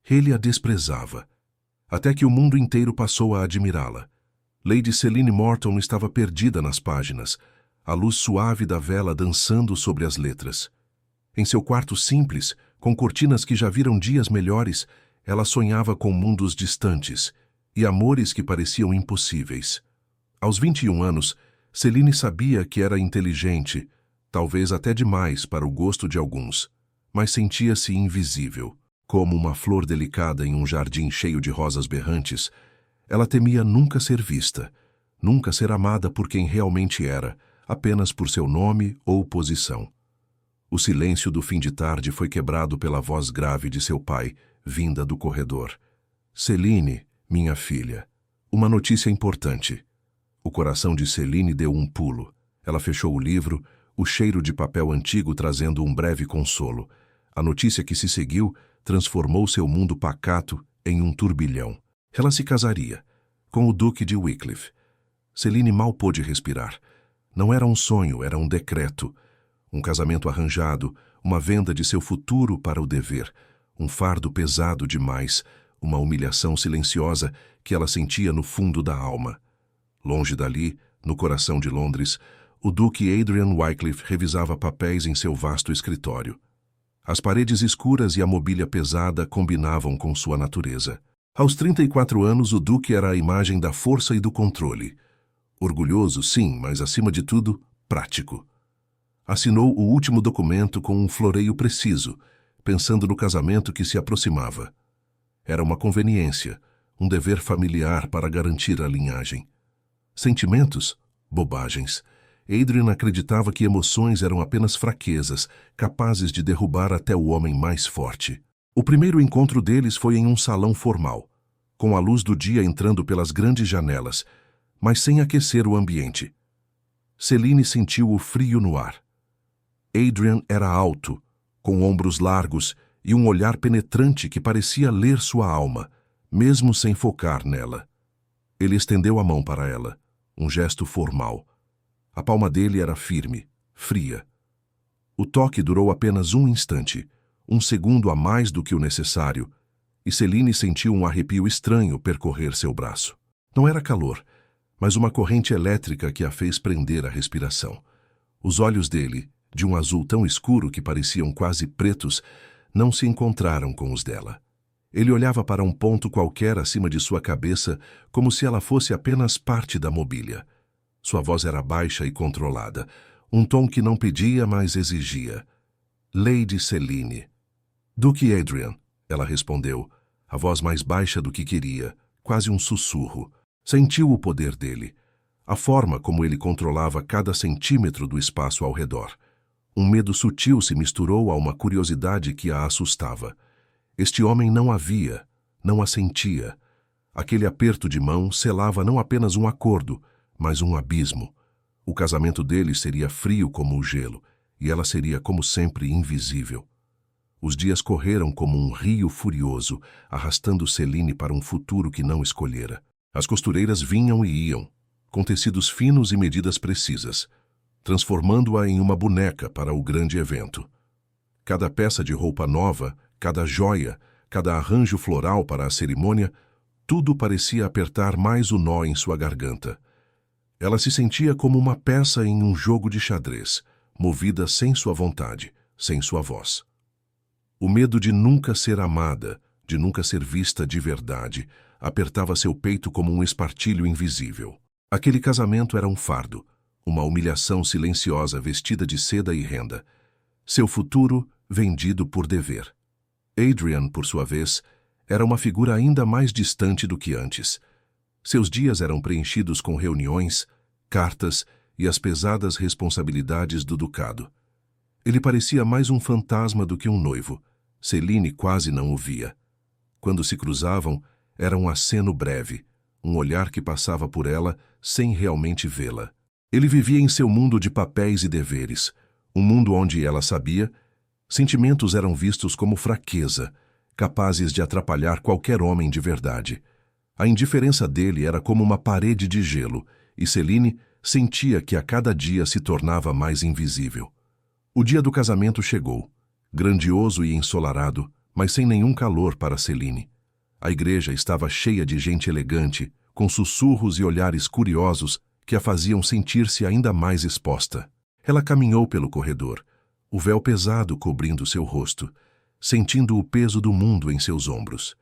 Ele a desprezava, até que o mundo inteiro passou a admirá-la. Lady Selene Morton estava perdida nas páginas, a luz suave da vela dançando sobre as letras. Em seu quarto simples, com cortinas que já viram dias melhores, ela sonhava com mundos distantes e amores que pareciam impossíveis. Aos 21 anos, Selene sabia que era inteligente, talvez até demais para o gosto de alguns, mas sentia-se invisível. Como uma flor delicada em um jardim cheio de rosas berrantes, ela temia nunca ser vista, nunca ser amada por quem realmente era, apenas por seu nome ou posição. O silêncio do fim de tarde foi quebrado pela voz grave de seu pai, vinda do corredor. Selene, minha filha, uma notícia importante. O coração de Selene deu um pulo. Ela fechou o livro, o cheiro de papel antigo trazendo um breve consolo. A notícia que se seguiu transformou seu mundo pacato em um turbilhão. Ela se casaria com o Duque de Wycliffe. Selene mal pôde respirar. Não era um sonho, era um decreto. Um casamento arranjado, uma venda de seu futuro para o dever, um fardo pesado demais, uma humilhação silenciosa que ela sentia no fundo da alma. Longe dali, no coração de Londres, o Duque Adrian Wycliffe revisava papéis em seu vasto escritório. As paredes escuras e a mobília pesada combinavam com sua natureza. Aos 34 anos, o Duque era a imagem da força e do controle. Orgulhoso, sim, mas acima de tudo, prático. Assinou o último documento com um floreio preciso, pensando no casamento que se aproximava. Era uma conveniência, um dever familiar para garantir a linhagem. Sentimentos? Bobagens. Adrian acreditava que emoções eram apenas fraquezas, capazes de derrubar até o homem mais forte. O primeiro encontro deles foi em um salão formal, com a luz do dia entrando pelas grandes janelas, mas sem aquecer o ambiente. Selene sentiu o frio no ar. Adrian era alto, com ombros largos e um olhar penetrante que parecia ler sua alma, mesmo sem focar nela. Ele estendeu a mão para ela, um gesto formal. A palma dele era firme, fria. O toque durou apenas um instante, um segundo a mais do que o necessário, e Selene sentiu um arrepio estranho percorrer seu braço. Não era calor, mas uma corrente elétrica que a fez prender a respiração. Os olhos dele, de um azul tão escuro que pareciam quase pretos, não se encontraram com os dela. Ele olhava para um ponto qualquer acima de sua cabeça, como se ela fosse apenas parte da mobília. Sua voz era baixa e controlada, um tom que não pedia, mas exigia. Lady Selene. Duque Adrian, ela respondeu, a voz mais baixa do que queria, quase um sussurro. Sentiu o poder dele, a forma como ele controlava cada centímetro do espaço ao redor. Um medo sutil se misturou a uma curiosidade que a assustava. Este homem não a via, não a sentia. Aquele aperto de mão selava não apenas um acordo, mas um abismo. O casamento deles seria frio como o gelo, e ela seria, como sempre, invisível. Os dias correram como um rio furioso, arrastando Selene para um futuro que não escolhera. As costureiras vinham e iam, com tecidos finos e medidas precisas, transformando-a em uma boneca para o grande evento. Cada peça de roupa nova, cada joia, cada arranjo floral para a cerimônia, tudo parecia apertar mais o nó em sua garganta. Ela se sentia como uma peça em um jogo de xadrez, movida sem sua vontade, sem sua voz. O medo de nunca ser amada, de nunca ser vista de verdade, apertava seu peito como um espartilho invisível. Aquele casamento era um fardo, uma humilhação silenciosa vestida de seda e renda. Seu futuro vendido por dever. Adrian, por sua vez, era uma figura ainda mais distante do que antes. Seus dias eram preenchidos com reuniões, cartas e as pesadas responsabilidades do ducado. Ele parecia mais um fantasma do que um noivo. Selene quase não o via. Quando se cruzavam, era um aceno breve, um olhar que passava por ela sem realmente vê-la. Ele vivia em seu mundo de papéis e deveres, um mundo onde, ela sabia, sentimentos eram vistos como fraqueza, capazes de atrapalhar qualquer homem de verdade. A indiferença dele era como uma parede de gelo, e Selene sentia que a cada dia se tornava mais invisível. O dia do casamento chegou, grandioso e ensolarado, mas sem nenhum calor para Céline. A igreja estava cheia de gente elegante, com sussurros e olhares curiosos que a faziam sentir-se ainda mais exposta. Ela caminhou pelo corredor, o véu pesado cobrindo seu rosto, sentindo o peso do mundo em seus ombros.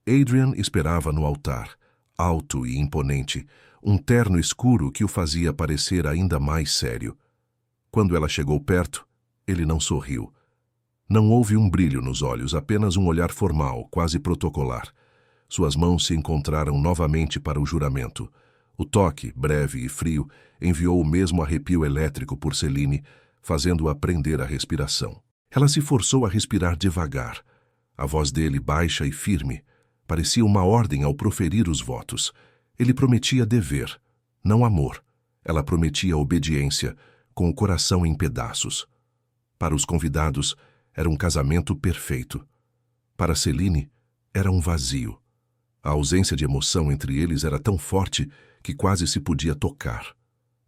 Adrian esperava no altar, alto e imponente, um terno escuro que o fazia parecer ainda mais sério. Quando ela chegou perto, ele não sorriu. Não houve um brilho nos olhos, apenas um olhar formal, quase protocolar. Suas mãos se encontraram novamente para o juramento. O toque, breve e frio, enviou o mesmo arrepio elétrico por Céline, fazendo-a prender a respiração. Ela se forçou a respirar devagar. A voz dele, baixa e firme, parecia uma ordem ao proferir os votos. Ele prometia dever, não amor. Ela prometia obediência, com o coração em pedaços. Para os convidados, era um casamento perfeito. Para Céline, era um vazio. A ausência de emoção entre eles era tão forte que quase se podia tocar.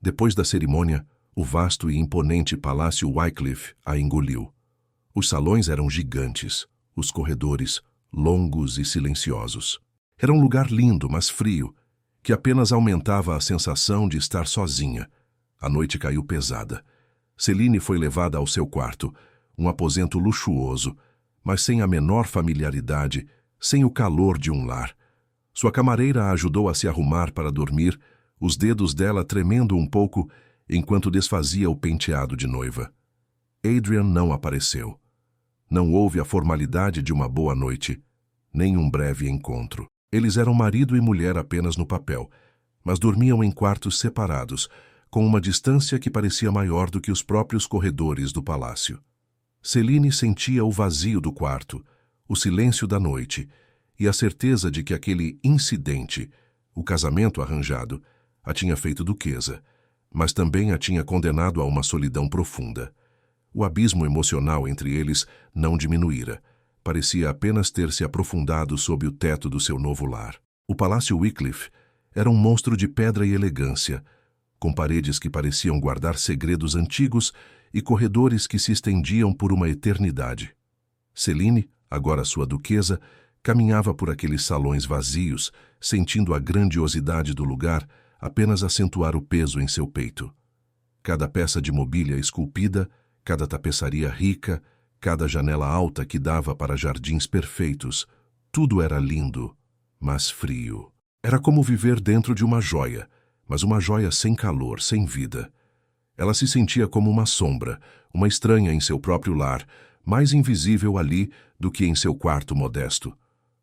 Depois da cerimônia, o vasto e imponente palácio Wycliffe a engoliu. Os salões eram gigantes, os corredores longos e silenciosos. Era um lugar lindo, mas frio, que apenas aumentava a sensação de estar sozinha. A noite caiu pesada. Céline foi levada ao seu quarto, um aposento luxuoso, mas sem a menor familiaridade, sem o calor de um lar. Sua camareira a ajudou a se arrumar para dormir, os dedos dela tremendo um pouco enquanto desfazia o penteado de noiva. Adrian não apareceu. Não houve a formalidade de uma boa noite, nem um breve encontro. Eles eram marido e mulher apenas no papel, mas dormiam em quartos separados, com uma distância que parecia maior do que os próprios corredores do palácio. Céline sentia o vazio do quarto, o silêncio da noite e a certeza de que aquele incidente, o casamento arranjado, a tinha feito duquesa, mas também a tinha condenado a uma solidão profunda. O abismo emocional entre eles não diminuíra. Parecia apenas ter se aprofundado sob o teto do seu novo lar. O Palácio Wycliffe era um monstro de pedra e elegância, com paredes que pareciam guardar segredos antigos e corredores que se estendiam por uma eternidade. Céline, agora sua duquesa, caminhava por aqueles salões vazios, sentindo a grandiosidade do lugar apenas acentuar o peso em seu peito. Cada peça de mobília esculpida, cada tapeçaria rica, cada janela alta que dava para jardins perfeitos, tudo era lindo, mas frio. Era como viver dentro de uma joia, mas uma joia sem calor, sem vida. Ela se sentia como uma sombra, uma estranha em seu próprio lar, mais invisível ali do que em seu quarto modesto.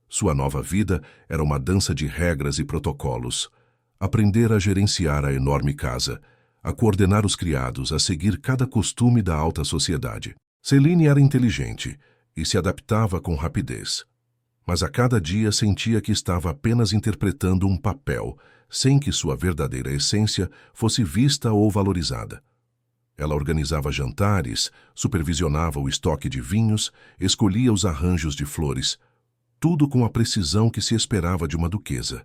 Sua nova vida era uma dança de regras e protocolos. Aprender a gerenciar a enorme casa, a coordenar os criados, a seguir cada costume da alta sociedade. Céline era inteligente e se adaptava com rapidez. Mas a cada dia sentia que estava apenas interpretando um papel, sem que sua verdadeira essência fosse vista ou valorizada. Ela organizava jantares, supervisionava o estoque de vinhos, escolhia os arranjos de flores, tudo com a precisão que se esperava de uma duquesa.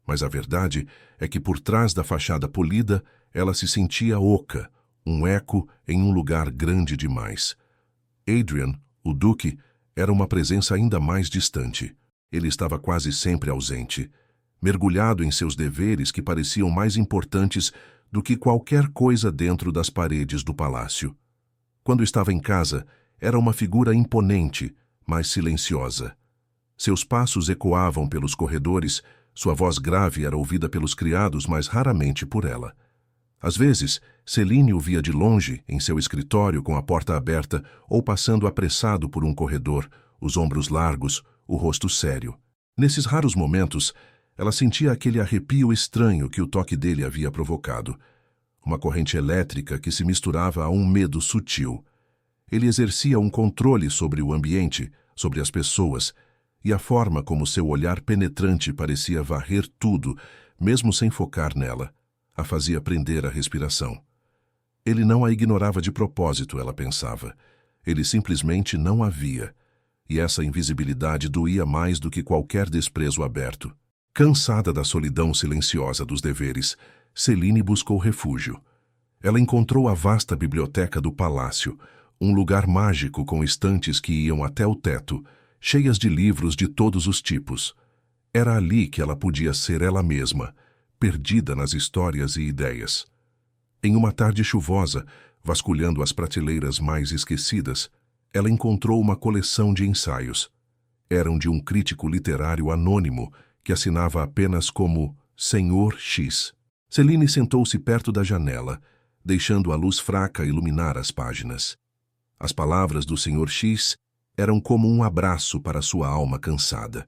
Mas a verdade é que por trás da fachada polida, ela se sentia oca, um eco em um lugar grande demais. Adrian, o duque, era uma presença ainda mais distante. Ele estava quase sempre ausente, mergulhado em seus deveres que pareciam mais importantes do que qualquer coisa dentro das paredes do palácio. Quando estava em casa, era uma figura imponente, mas silenciosa. Seus passos ecoavam pelos corredores, sua voz grave era ouvida pelos criados, mas raramente por ela. Às vezes, Céline o via de longe, em seu escritório com a porta aberta ou passando apressado por um corredor, os ombros largos, o rosto sério. Nesses raros momentos, ela sentia aquele arrepio estranho que o toque dele havia provocado. Uma corrente elétrica que se misturava a um medo sutil. Ele exercia um controle sobre o ambiente, sobre as pessoas, e a forma como seu olhar penetrante parecia varrer tudo, mesmo sem focar nela, a fazia prender a respiração. Ele não a ignorava de propósito, ela pensava. Ele simplesmente não a via. E essa invisibilidade doía mais do que qualquer desprezo aberto. Cansada da solidão silenciosa dos deveres, Céline buscou refúgio. Ela encontrou a vasta biblioteca do palácio, um lugar mágico com estantes que iam até o teto, cheias de livros de todos os tipos. Era ali que ela podia ser ela mesma, perdida nas histórias e ideias. Em uma tarde chuvosa, vasculhando as prateleiras mais esquecidas, ela encontrou uma coleção de ensaios. Eram de um crítico literário anônimo que assinava apenas como Senhor X. Céline sentou-se perto da janela, deixando a luz fraca iluminar as páginas. As palavras do Senhor X eram como um abraço para sua alma cansada.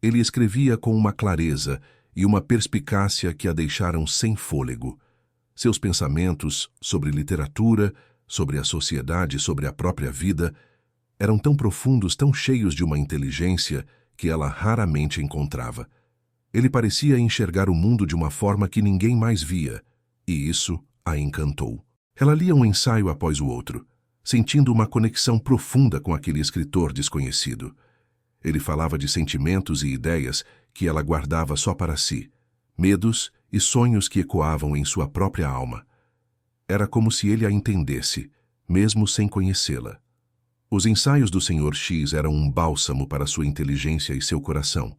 Ele escrevia com uma clareza e uma perspicácia que a deixaram sem fôlego. Seus pensamentos sobre literatura, sobre a sociedade, sobre a própria vida, eram tão profundos, tão cheios de uma inteligência que ela raramente encontrava. Ele parecia enxergar o mundo de uma forma que ninguém mais via, e isso a encantou. Ela lia um ensaio após o outro, sentindo uma conexão profunda com aquele escritor desconhecido. Ele falava de sentimentos e ideias que ela guardava só para si, medos e sonhos que ecoavam em sua própria alma. Era como se ele a entendesse, mesmo sem conhecê-la. Os ensaios do Senhor X eram um bálsamo para sua inteligência e seu coração,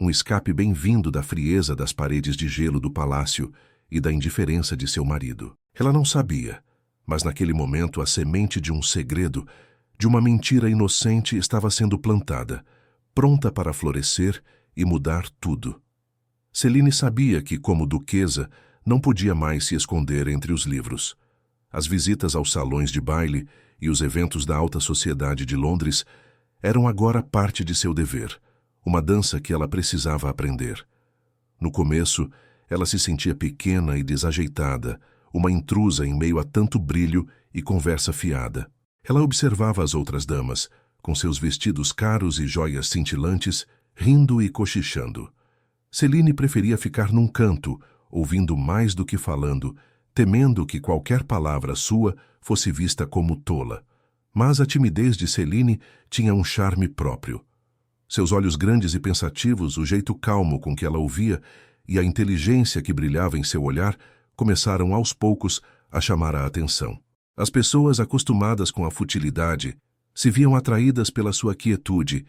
um escape bem-vindo da frieza das paredes de gelo do palácio e da indiferença de seu marido. Ela não sabia, mas naquele momento a semente de um segredo, de uma mentira inocente estava sendo plantada, pronta para florescer e mudar tudo. Céline sabia que, como duquesa, não podia mais se esconder entre os livros. As visitas aos salões de baile e os eventos da alta sociedade de Londres eram agora parte de seu dever, uma dança que ela precisava aprender. No começo, ela se sentia pequena e desajeitada, uma intrusa em meio a tanto brilho e conversa fiada. Ela observava as outras damas, com seus vestidos caros e joias cintilantes, rindo e cochichando. Céline preferia ficar num canto, ouvindo mais do que falando, temendo que qualquer palavra sua fosse vista como tola. Mas a timidez de Céline tinha um charme próprio. Seus olhos grandes e pensativos, o jeito calmo com que ela ouvia e a inteligência que brilhava em seu olhar começaram aos poucos a chamar a atenção. As pessoas acostumadas com a futilidade se viam atraídas pela sua quietude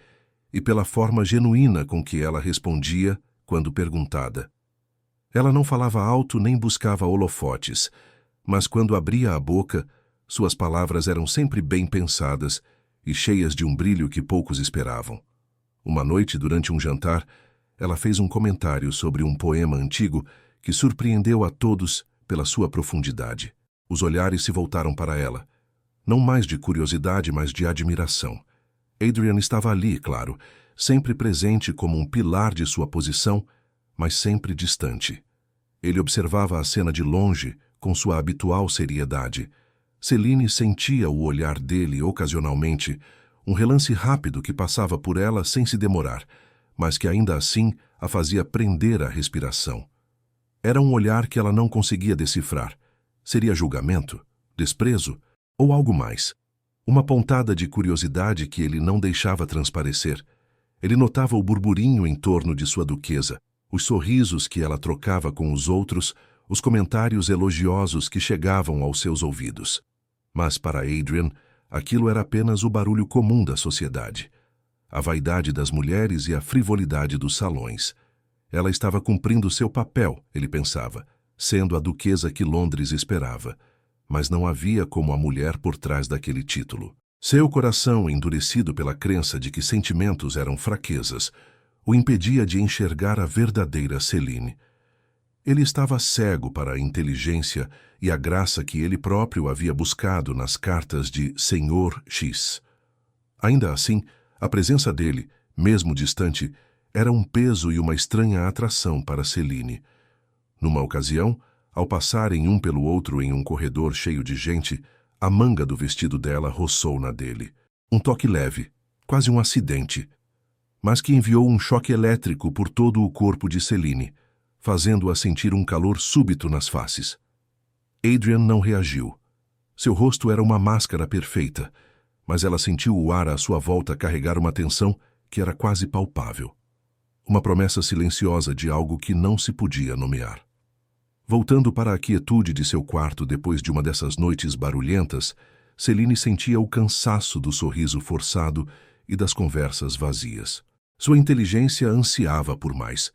e pela forma genuína com que ela respondia quando perguntada. Ela não falava alto nem buscava holofotes, mas quando abria a boca, suas palavras eram sempre bem pensadas e cheias de um brilho que poucos esperavam. Uma noite, durante um jantar, ela fez um comentário sobre um poema antigo que surpreendeu a todos pela sua profundidade. Os olhares se voltaram para ela, não mais de curiosidade, mas de admiração. Adrian estava ali, claro, sempre presente como um pilar de sua posição, mas sempre distante. Ele observava a cena de longe, com sua habitual seriedade. Céline sentia o olhar dele ocasionalmente, um relance rápido que passava por ela sem se demorar, mas que ainda assim a fazia prender a respiração. Era um olhar que ela não conseguia decifrar. Seria julgamento, desprezo ou algo mais? Uma pontada de curiosidade que ele não deixava transparecer. Ele notava o burburinho em torno de sua duquesa, os sorrisos que ela trocava com os outros, os comentários elogiosos que chegavam aos seus ouvidos. Mas para Adrian, aquilo era apenas o barulho comum da sociedade. A vaidade das mulheres e a frivolidade dos salões. Ela estava cumprindo seu papel, ele pensava, sendo a duquesa que Londres esperava. Mas não havia como a mulher por trás daquele título. Seu coração, endurecido pela crença de que sentimentos eram fraquezas, o impedia de enxergar a verdadeira Céline. Ele estava cego para a inteligência e a graça que ele próprio havia buscado nas cartas de Senhor X. Ainda assim, a presença dele, mesmo distante, era um peso e uma estranha atração para Céline. Numa ocasião, ao passarem um pelo outro em um corredor cheio de gente, a manga do vestido dela roçou na dele. Um toque leve, quase um acidente, mas que enviou um choque elétrico por todo o corpo de Céline, fazendo-a sentir um calor súbito nas faces. Adrian não reagiu. Seu rosto era uma máscara perfeita, mas ela sentiu o ar à sua volta carregar uma tensão que era quase palpável. Uma promessa silenciosa de algo que não se podia nomear. Voltando para a quietude de seu quarto depois de uma dessas noites barulhentas, Céline sentia o cansaço do sorriso forçado e das conversas vazias. Sua inteligência ansiava por mais.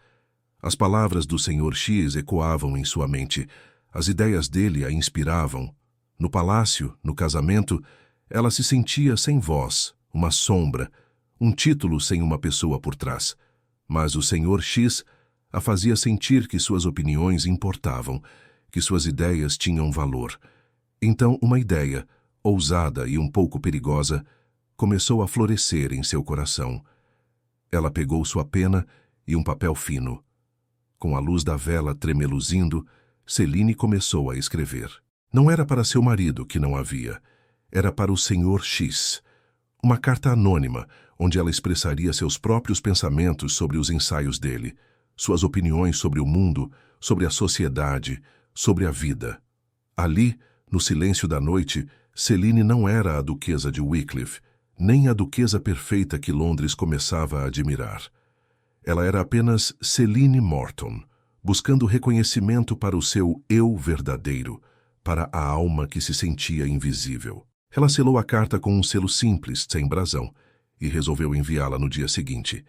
As palavras do Sr. X ecoavam em sua mente. As ideias dele a inspiravam. No palácio, no casamento, ela se sentia sem voz, uma sombra, um título sem uma pessoa por trás. Mas o Sr. X a fazia sentir que suas opiniões importavam, que suas ideias tinham valor. Então, uma ideia, ousada e um pouco perigosa, começou a florescer em seu coração. Ela pegou sua pena e um papel fino. Com a luz da vela tremeluzindo, Celine começou a escrever. Não era para seu marido que não havia. Era para o Sr. X. Uma carta anônima, onde ela expressaria seus próprios pensamentos sobre os ensaios dele, suas opiniões sobre o mundo, sobre a sociedade, sobre a vida. Ali, no silêncio da noite, Celine não era a duquesa de Wycliffe, nem a duquesa perfeita que Londres começava a admirar. Ela era apenas Celine Morton, buscando reconhecimento para o seu eu verdadeiro, para a alma que se sentia invisível. Ela selou a carta com um selo simples, sem brasão, e resolveu enviá-la no dia seguinte.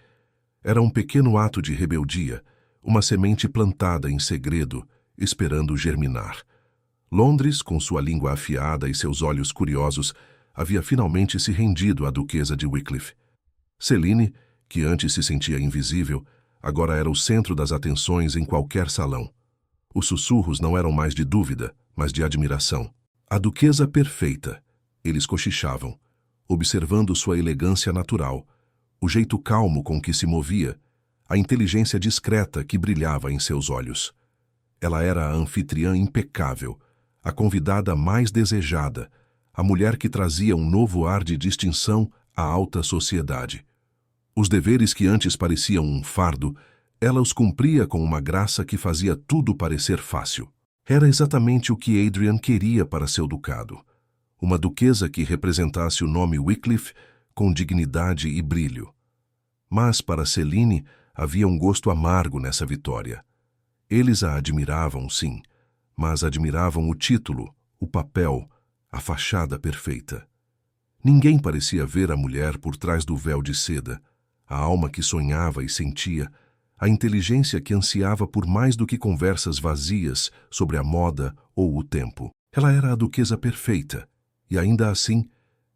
Era um pequeno ato de rebeldia, uma semente plantada em segredo, esperando germinar. Londres, com sua língua afiada e seus olhos curiosos, havia finalmente se rendido à duquesa de Wycliffe. Celine, que antes se sentia invisível, agora era o centro das atenções em qualquer salão. Os sussurros não eram mais de dúvida, mas de admiração. A duquesa perfeita. Eles cochichavam, observando sua elegância natural, o jeito calmo com que se movia, a inteligência discreta que brilhava em seus olhos. Ela era a anfitriã impecável, a convidada mais desejada, a mulher que trazia um novo ar de distinção à alta sociedade. Os deveres que antes pareciam um fardo, ela os cumpria com uma graça que fazia tudo parecer fácil. Era exatamente o que Adrian queria para seu ducado. Uma duquesa que representasse o nome Wycliffe com dignidade e brilho. Mas para Celine havia um gosto amargo nessa vitória. Eles a admiravam, sim, mas admiravam o título, o papel, a fachada perfeita. Ninguém parecia ver a mulher por trás do véu de seda, a alma que sonhava e sentia, a inteligência que ansiava por mais do que conversas vazias sobre a moda ou o tempo. Ela era a duquesa perfeita, e ainda assim,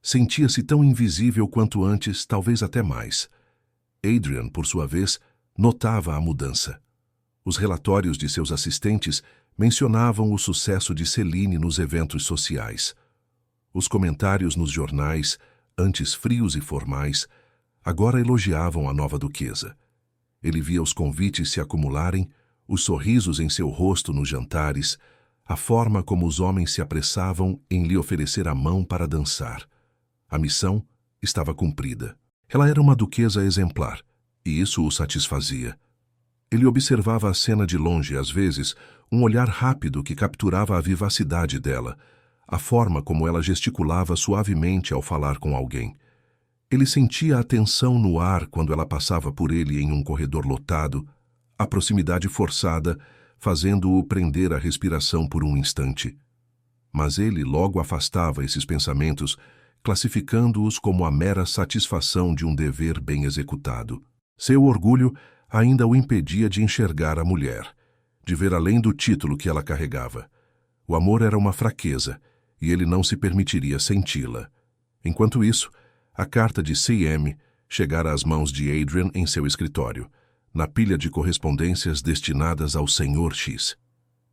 sentia-se tão invisível quanto antes, talvez até mais. Adrian, por sua vez, notava a mudança. Os relatórios de seus assistentes mencionavam o sucesso de Celine nos eventos sociais. Os comentários nos jornais, antes frios e formais, agora elogiavam a nova duquesa. Ele via os convites se acumularem, os sorrisos em seu rosto nos jantares, a forma como os homens se apressavam em lhe oferecer a mão para dançar. A missão estava cumprida. Ela era uma duquesa exemplar, e isso o satisfazia. Ele observava a cena de longe, às vezes, um olhar rápido que capturava a vivacidade dela, a forma como ela gesticulava suavemente ao falar com alguém. Ele sentia a tensão no ar quando ela passava por ele em um corredor lotado, a proximidade forçada, fazendo-o prender a respiração por um instante. Mas ele logo afastava esses pensamentos, classificando-os como a mera satisfação de um dever bem executado. Seu orgulho ainda o impedia de enxergar a mulher, de ver além do título que ela carregava. O amor era uma fraqueza, e ele não se permitiria senti-la. Enquanto isso, a carta de C.M. chegara às mãos de Adrian em seu escritório, na pilha de correspondências destinadas ao Sr. X.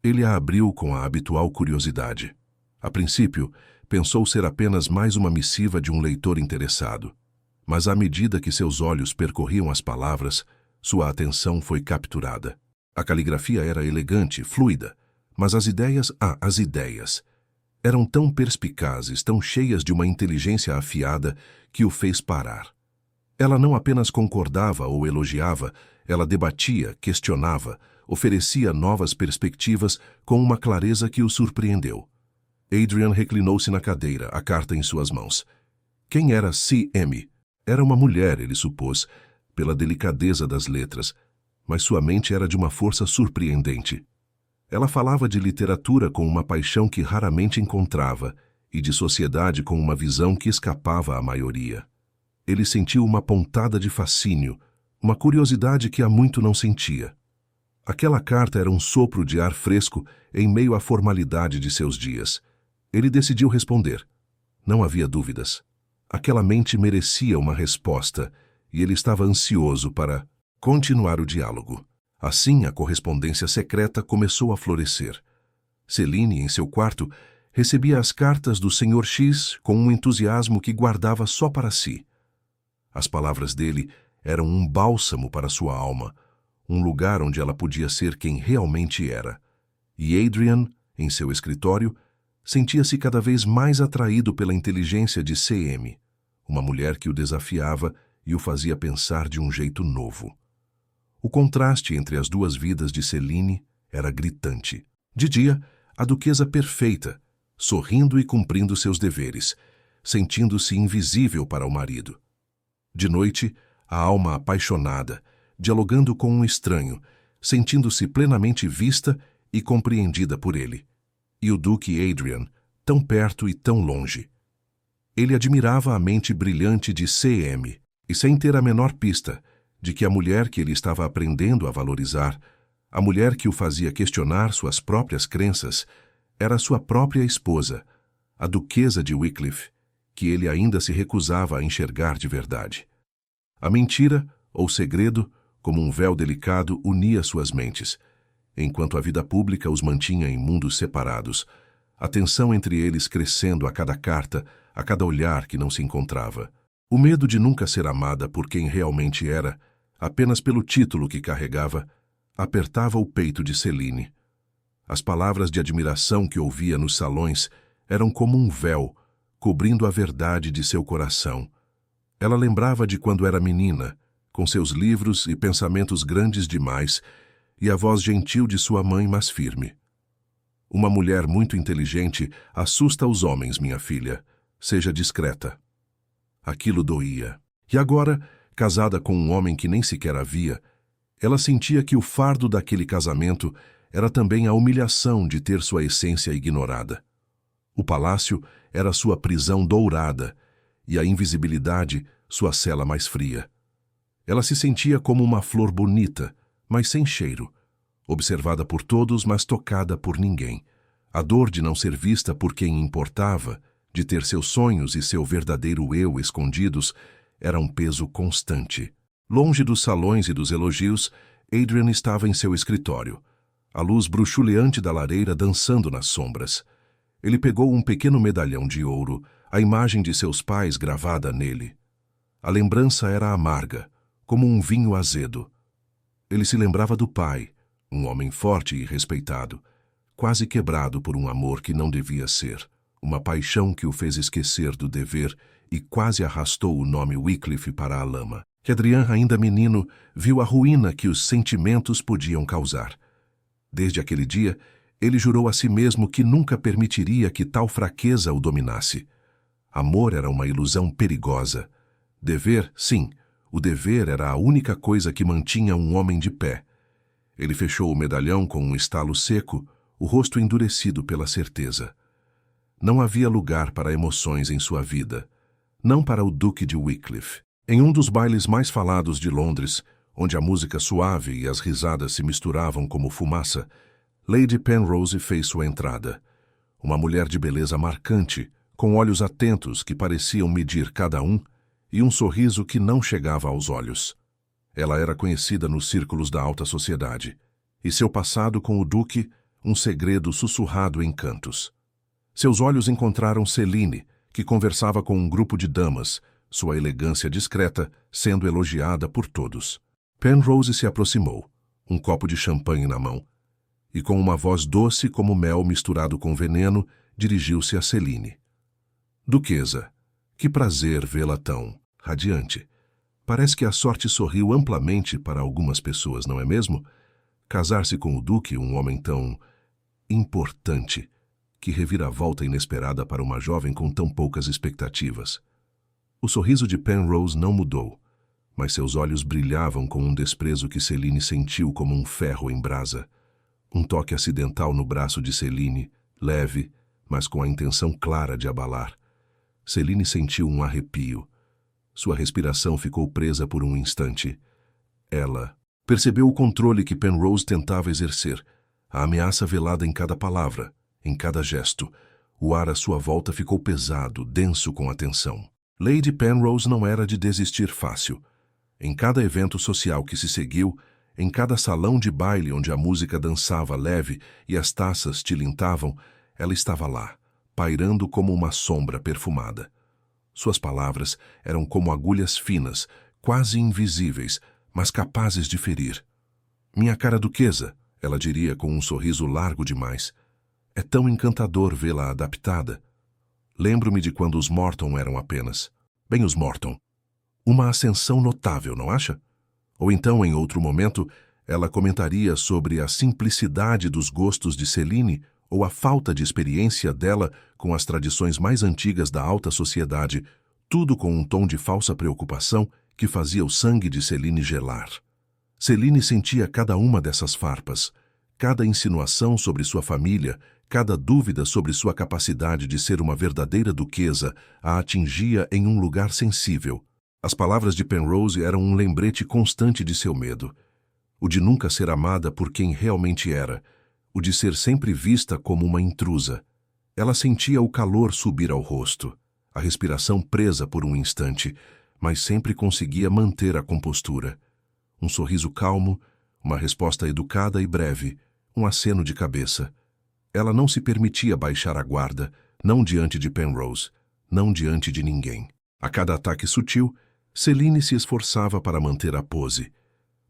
Ele a abriu com a habitual curiosidade. A princípio, pensou ser apenas mais uma missiva de um leitor interessado. Mas à medida que seus olhos percorriam as palavras, sua atenção foi capturada. A caligrafia era elegante, fluida, mas as ideias eram tão perspicazes, tão cheias de uma inteligência afiada que o fez parar. Ela não apenas concordava ou elogiava, ela debatia, questionava, oferecia novas perspectivas com uma clareza que o surpreendeu. Adrian reclinou-se na cadeira, a carta em suas mãos. Quem era C.M.? Era uma mulher, ele supôs, pela delicadeza das letras, mas sua mente era de uma força surpreendente. Ela falava de literatura com uma paixão que raramente encontrava e de sociedade com uma visão que escapava à maioria. Ele sentiu uma pontada de fascínio, uma curiosidade que há muito não sentia. Aquela carta era um sopro de ar fresco em meio à formalidade de seus dias. Ele decidiu responder. Não havia dúvidas. Aquela mente merecia uma resposta e ele estava ansioso para continuar o diálogo. Assim, a correspondência secreta começou a florescer. Céline, em seu quarto, recebia as cartas do Sr. X com um entusiasmo que guardava só para si. As palavras dele eram um bálsamo para sua alma, um lugar onde ela podia ser quem realmente era. E Adrian, em seu escritório, sentia-se cada vez mais atraído pela inteligência de CM, uma mulher que o desafiava e o fazia pensar de um jeito novo. O contraste entre as duas vidas de Céline era gritante. De dia, a duquesa perfeita, sorrindo e cumprindo seus deveres, sentindo-se invisível para o marido. De noite, a alma apaixonada, dialogando com um estranho, sentindo-se plenamente vista e compreendida por ele. E o Duque Adrian, tão perto e tão longe. Ele admirava a mente brilhante de CM, e sem ter a menor pista de que a mulher que ele estava aprendendo a valorizar, a mulher que o fazia questionar suas próprias crenças, era sua própria esposa, a duquesa de Wycliffe, que ele ainda se recusava a enxergar de verdade. A mentira, ou segredo, como um véu delicado, unia suas mentes, enquanto a vida pública os mantinha em mundos separados, a tensão entre eles crescendo a cada carta, a cada olhar que não se encontrava. O medo de nunca ser amada por quem realmente era, apenas pelo título que carregava, apertava o peito de Céline. As palavras de admiração que ouvia nos salões eram como um véu, cobrindo a verdade de seu coração. Ela lembrava de quando era menina, com seus livros e pensamentos grandes demais, e a voz gentil de sua mãe, mas firme. Uma mulher muito inteligente assusta os homens, minha filha. Seja discreta. Aquilo doía. E agora, casada com um homem que nem sequer a via, ela sentia que o fardo daquele casamento era também a humilhação de ter sua essência ignorada. O palácio era sua prisão dourada e a invisibilidade sua cela mais fria. Ela se sentia como uma flor bonita, mas sem cheiro, observada por todos, mas tocada por ninguém. A dor de não ser vista por quem importava, de ter seus sonhos e seu verdadeiro eu escondidos, era um peso constante. Longe dos salões e dos elogios, Adrian estava em seu escritório, a luz bruxuleante da lareira dançando nas sombras. Ele pegou um pequeno medalhão de ouro, a imagem de seus pais gravada nele. A lembrança era amarga, como um vinho azedo. Ele se lembrava do pai, um homem forte e respeitado, quase quebrado por um amor que não devia ser, uma paixão que o fez esquecer do dever e quase arrastou o nome Wycliffe para a lama. Adrian, ainda menino, viu a ruína que os sentimentos podiam causar. Desde aquele dia, ele jurou a si mesmo que nunca permitiria que tal fraqueza o dominasse. Amor era uma ilusão perigosa. Dever, sim, o dever era a única coisa que mantinha um homem de pé. Ele fechou o medalhão com um estalo seco, o rosto endurecido pela certeza. Não havia lugar para emoções em sua vida, não para o Duque de Wycliffe. Em um dos bailes mais falados de Londres, onde a música suave e as risadas se misturavam como fumaça, Lady Penrose fez sua entrada. Uma mulher de beleza marcante, com olhos atentos que pareciam medir cada um, e um sorriso que não chegava aos olhos. Ela era conhecida nos círculos da alta sociedade, e seu passado com o Duque, um segredo sussurrado em cantos. Seus olhos encontraram Céline, que conversava com um grupo de damas, sua elegância discreta sendo elogiada por todos. Penrose se aproximou, um copo de champanhe na mão, e com uma voz doce como mel misturado com veneno, dirigiu-se a Céline. Duquesa, que prazer vê-la tão radiante. Parece que a sorte sorriu amplamente para algumas pessoas, não é mesmo? Casar-se com o Duque, um homem tão importante, que reviravolta inesperada para uma jovem com tão poucas expectativas. O sorriso de Penrose não mudou, mas seus olhos brilhavam com um desprezo que Céline sentiu como um ferro em brasa. Um toque acidental no braço de Céline, leve, mas com a intenção clara de abalar. Céline sentiu um arrepio. Sua respiração ficou presa por um instante. Ela percebeu o controle que Penrose tentava exercer, a ameaça velada em cada palavra, em cada gesto. O ar à sua volta ficou pesado, denso com a tensão. Lady Penrose não era de desistir fácil. Em cada evento social que se seguiu, em cada salão de baile onde a música dançava leve e as taças tilintavam, ela estava lá, pairando como uma sombra perfumada. Suas palavras eram como agulhas finas, quase invisíveis, mas capazes de ferir. "Minha cara duquesa", ela diria com um sorriso largo demais. "É tão encantador vê-la adaptada. Lembro-me de quando os Morton eram apenas... Bem, os Morton. Uma ascensão notável, não acha?" Ou então, em outro momento, ela comentaria sobre a simplicidade dos gostos de Céline ou a falta de experiência dela com as tradições mais antigas da alta sociedade, tudo com um tom de falsa preocupação que fazia o sangue de Céline gelar. Céline sentia cada uma dessas farpas, cada insinuação sobre sua família, cada dúvida sobre sua capacidade de ser uma verdadeira duquesa a atingia em um lugar sensível. As palavras de Penrose eram um lembrete constante de seu medo, o de nunca ser amada por quem realmente era, o de ser sempre vista como uma intrusa. Ela sentia o calor subir ao rosto, a respiração presa por um instante, mas sempre conseguia manter a compostura. Um sorriso calmo, uma resposta educada e breve, um aceno de cabeça. Ela não se permitia baixar a guarda, não diante de Penrose, não diante de ninguém. A cada ataque sutil, Céline se esforçava para manter a pose,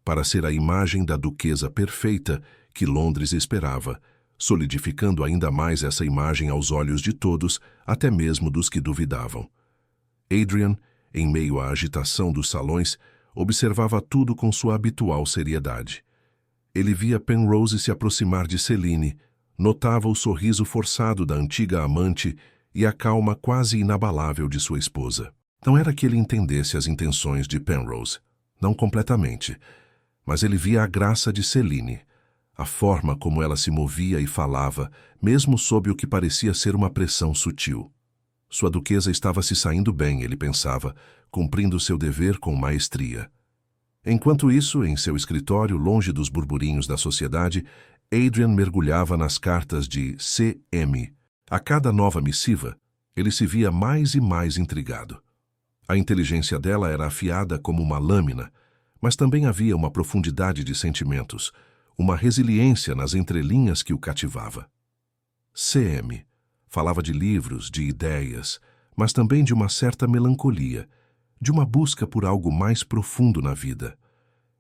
para ser a imagem da duquesa perfeita que Londres esperava, solidificando ainda mais essa imagem aos olhos de todos, até mesmo dos que duvidavam. Adrian, em meio à agitação dos salões, observava tudo com sua habitual seriedade. Ele via Penrose se aproximar de Céline, notava o sorriso forçado da antiga amante e a calma quase inabalável de sua esposa. Não era que ele entendesse as intenções de Penrose, não completamente, mas ele via a graça de Céline, a forma como ela se movia e falava, mesmo sob o que parecia ser uma pressão sutil. Sua duquesa estava se saindo bem, ele pensava, cumprindo seu dever com maestria. Enquanto isso, em seu escritório, longe dos burburinhos da sociedade, Adrian mergulhava nas cartas de C.M. A cada nova missiva, ele se via mais e mais intrigado. A inteligência dela era afiada como uma lâmina, mas também havia uma profundidade de sentimentos, uma resiliência nas entrelinhas que o cativava. C.M. falava de livros, de ideias, mas também de uma certa melancolia, de uma busca por algo mais profundo na vida.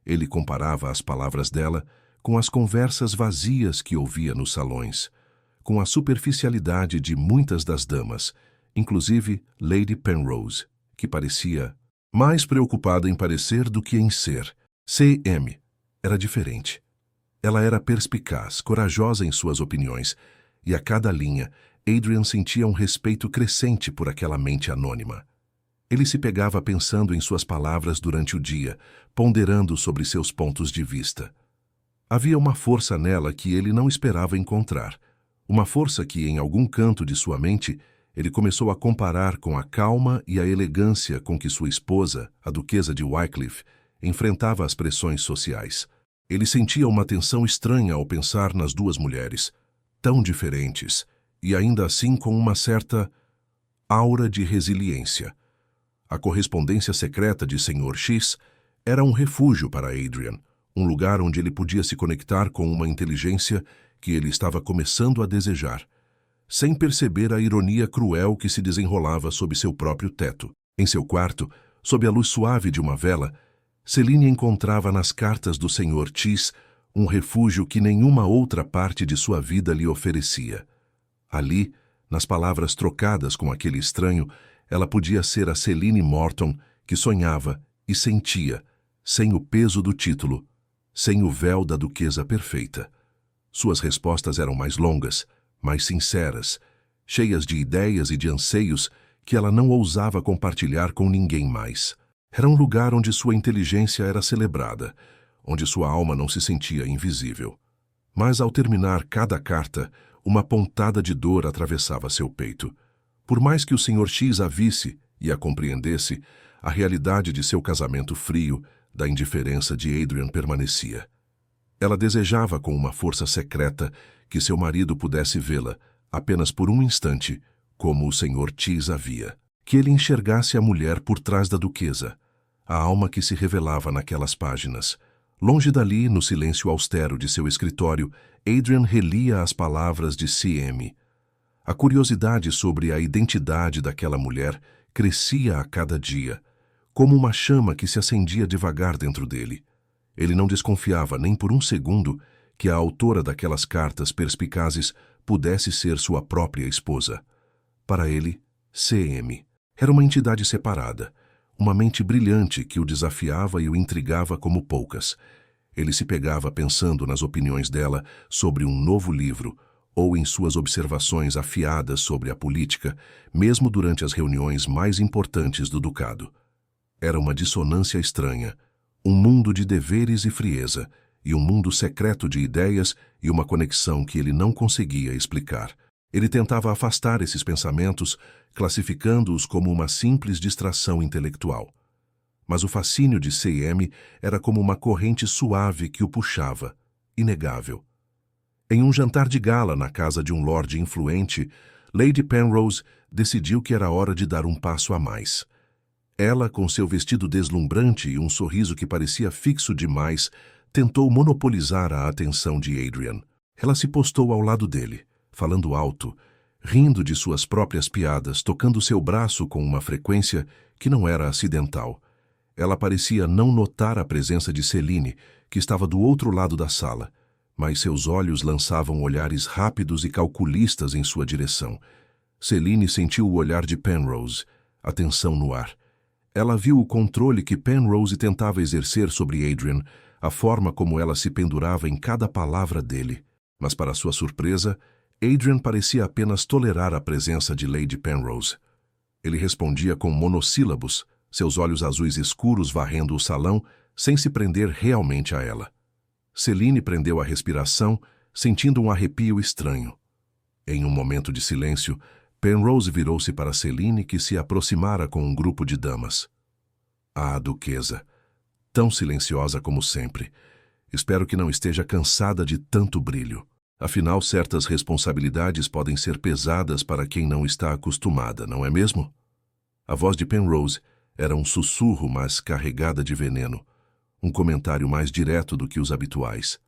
Ele comparava as palavras dela com as conversas vazias que ouvia nos salões, com a superficialidade de muitas das damas, inclusive Lady Penrose, que parecia mais preocupada em parecer do que em ser. C.M. era diferente. Ela era perspicaz, corajosa em suas opiniões, e a cada linha, Adrian sentia um respeito crescente por aquela mente anônima. Ele se pegava pensando em suas palavras durante o dia, ponderando sobre seus pontos de vista. Havia uma força nela que ele não esperava encontrar, uma força que, em algum canto de sua mente, ele começou a comparar com a calma e a elegância com que sua esposa, a duquesa de Wycliffe, enfrentava as pressões sociais. Ele sentia uma tensão estranha ao pensar nas duas mulheres, tão diferentes, e ainda assim com uma certa aura de resiliência. A correspondência secreta de Sr. X era um refúgio para Adrian, um lugar onde ele podia se conectar com uma inteligência que ele estava começando a desejar, sem perceber a ironia cruel que se desenrolava sob seu próprio teto. Em seu quarto, sob a luz suave de uma vela, Céline encontrava nas cartas do Sr. X um refúgio que nenhuma outra parte de sua vida lhe oferecia. Ali, nas palavras trocadas com aquele estranho, ela podia ser a Céline Morton que sonhava e sentia, sem o peso do título, sem o véu da duquesa perfeita. Suas respostas eram mais longas, mais sinceras, cheias de ideias e de anseios que ela não ousava compartilhar com ninguém mais. Era um lugar onde sua inteligência era celebrada, onde sua alma não se sentia invisível. Mas ao terminar cada carta, uma pontada de dor atravessava seu peito. Por mais que o Sr. X a visse e a compreendesse, a realidade de seu casamento frio, da indiferença de Adrian permanecia. Ela desejava com uma força secreta que seu marido pudesse vê-la, apenas por um instante, como o Sr. Tease havia. Que ele enxergasse a mulher por trás da duquesa, a alma que se revelava naquelas páginas. Longe dali, no silêncio austero de seu escritório, Adrian relia as palavras de C.M. A curiosidade sobre a identidade daquela mulher crescia a cada dia, como uma chama que se acendia devagar dentro dele. Ele não desconfiava nem por um segundo que a autora daquelas cartas perspicazes pudesse ser sua própria esposa. Para ele, C.M. era uma entidade separada, uma mente brilhante que o desafiava e o intrigava como poucas. Ele se pegava pensando nas opiniões dela sobre um novo livro ou em suas observações afiadas sobre a política, mesmo durante as reuniões mais importantes do ducado. Era uma dissonância estranha, um mundo de deveres e frieza, e um mundo secreto de ideias e uma conexão que ele não conseguia explicar. Ele tentava afastar esses pensamentos, classificando-os como uma simples distração intelectual. Mas o fascínio de C.M. era como uma corrente suave que o puxava, inegável. Em um jantar de gala na casa de um lorde influente, Lady Penrose decidiu que era hora de dar um passo a mais. Ela, com seu vestido deslumbrante e um sorriso que parecia fixo demais, tentou monopolizar a atenção de Adrian. Ela se postou ao lado dele, falando alto, rindo de suas próprias piadas, tocando seu braço com uma frequência que não era acidental. Ela parecia não notar a presença de Celine, que estava do outro lado da sala, mas seus olhos lançavam olhares rápidos e calculistas em sua direção. Celine sentiu o olhar de Penrose, a tensão no ar. Ela viu o controle que Penrose tentava exercer sobre Adrian, a forma como ela se pendurava em cada palavra dele. Mas, para sua surpresa, Adrian parecia apenas tolerar a presença de Lady Penrose. Ele respondia com monossílabos, seus olhos azuis escuros varrendo o salão, sem se prender realmente a ela. Celine prendeu a respiração, sentindo um arrepio estranho. Em um momento de silêncio, Penrose virou-se para Celine, que se aproximara com um grupo de damas. Ah, duquesa, tão silenciosa como sempre. Espero que não esteja cansada de tanto brilho. Afinal, certas responsabilidades podem ser pesadas para quem não está acostumada, não é mesmo? A voz de Penrose era um sussurro, mas carregada de veneno, um comentário mais direto do que os habituais.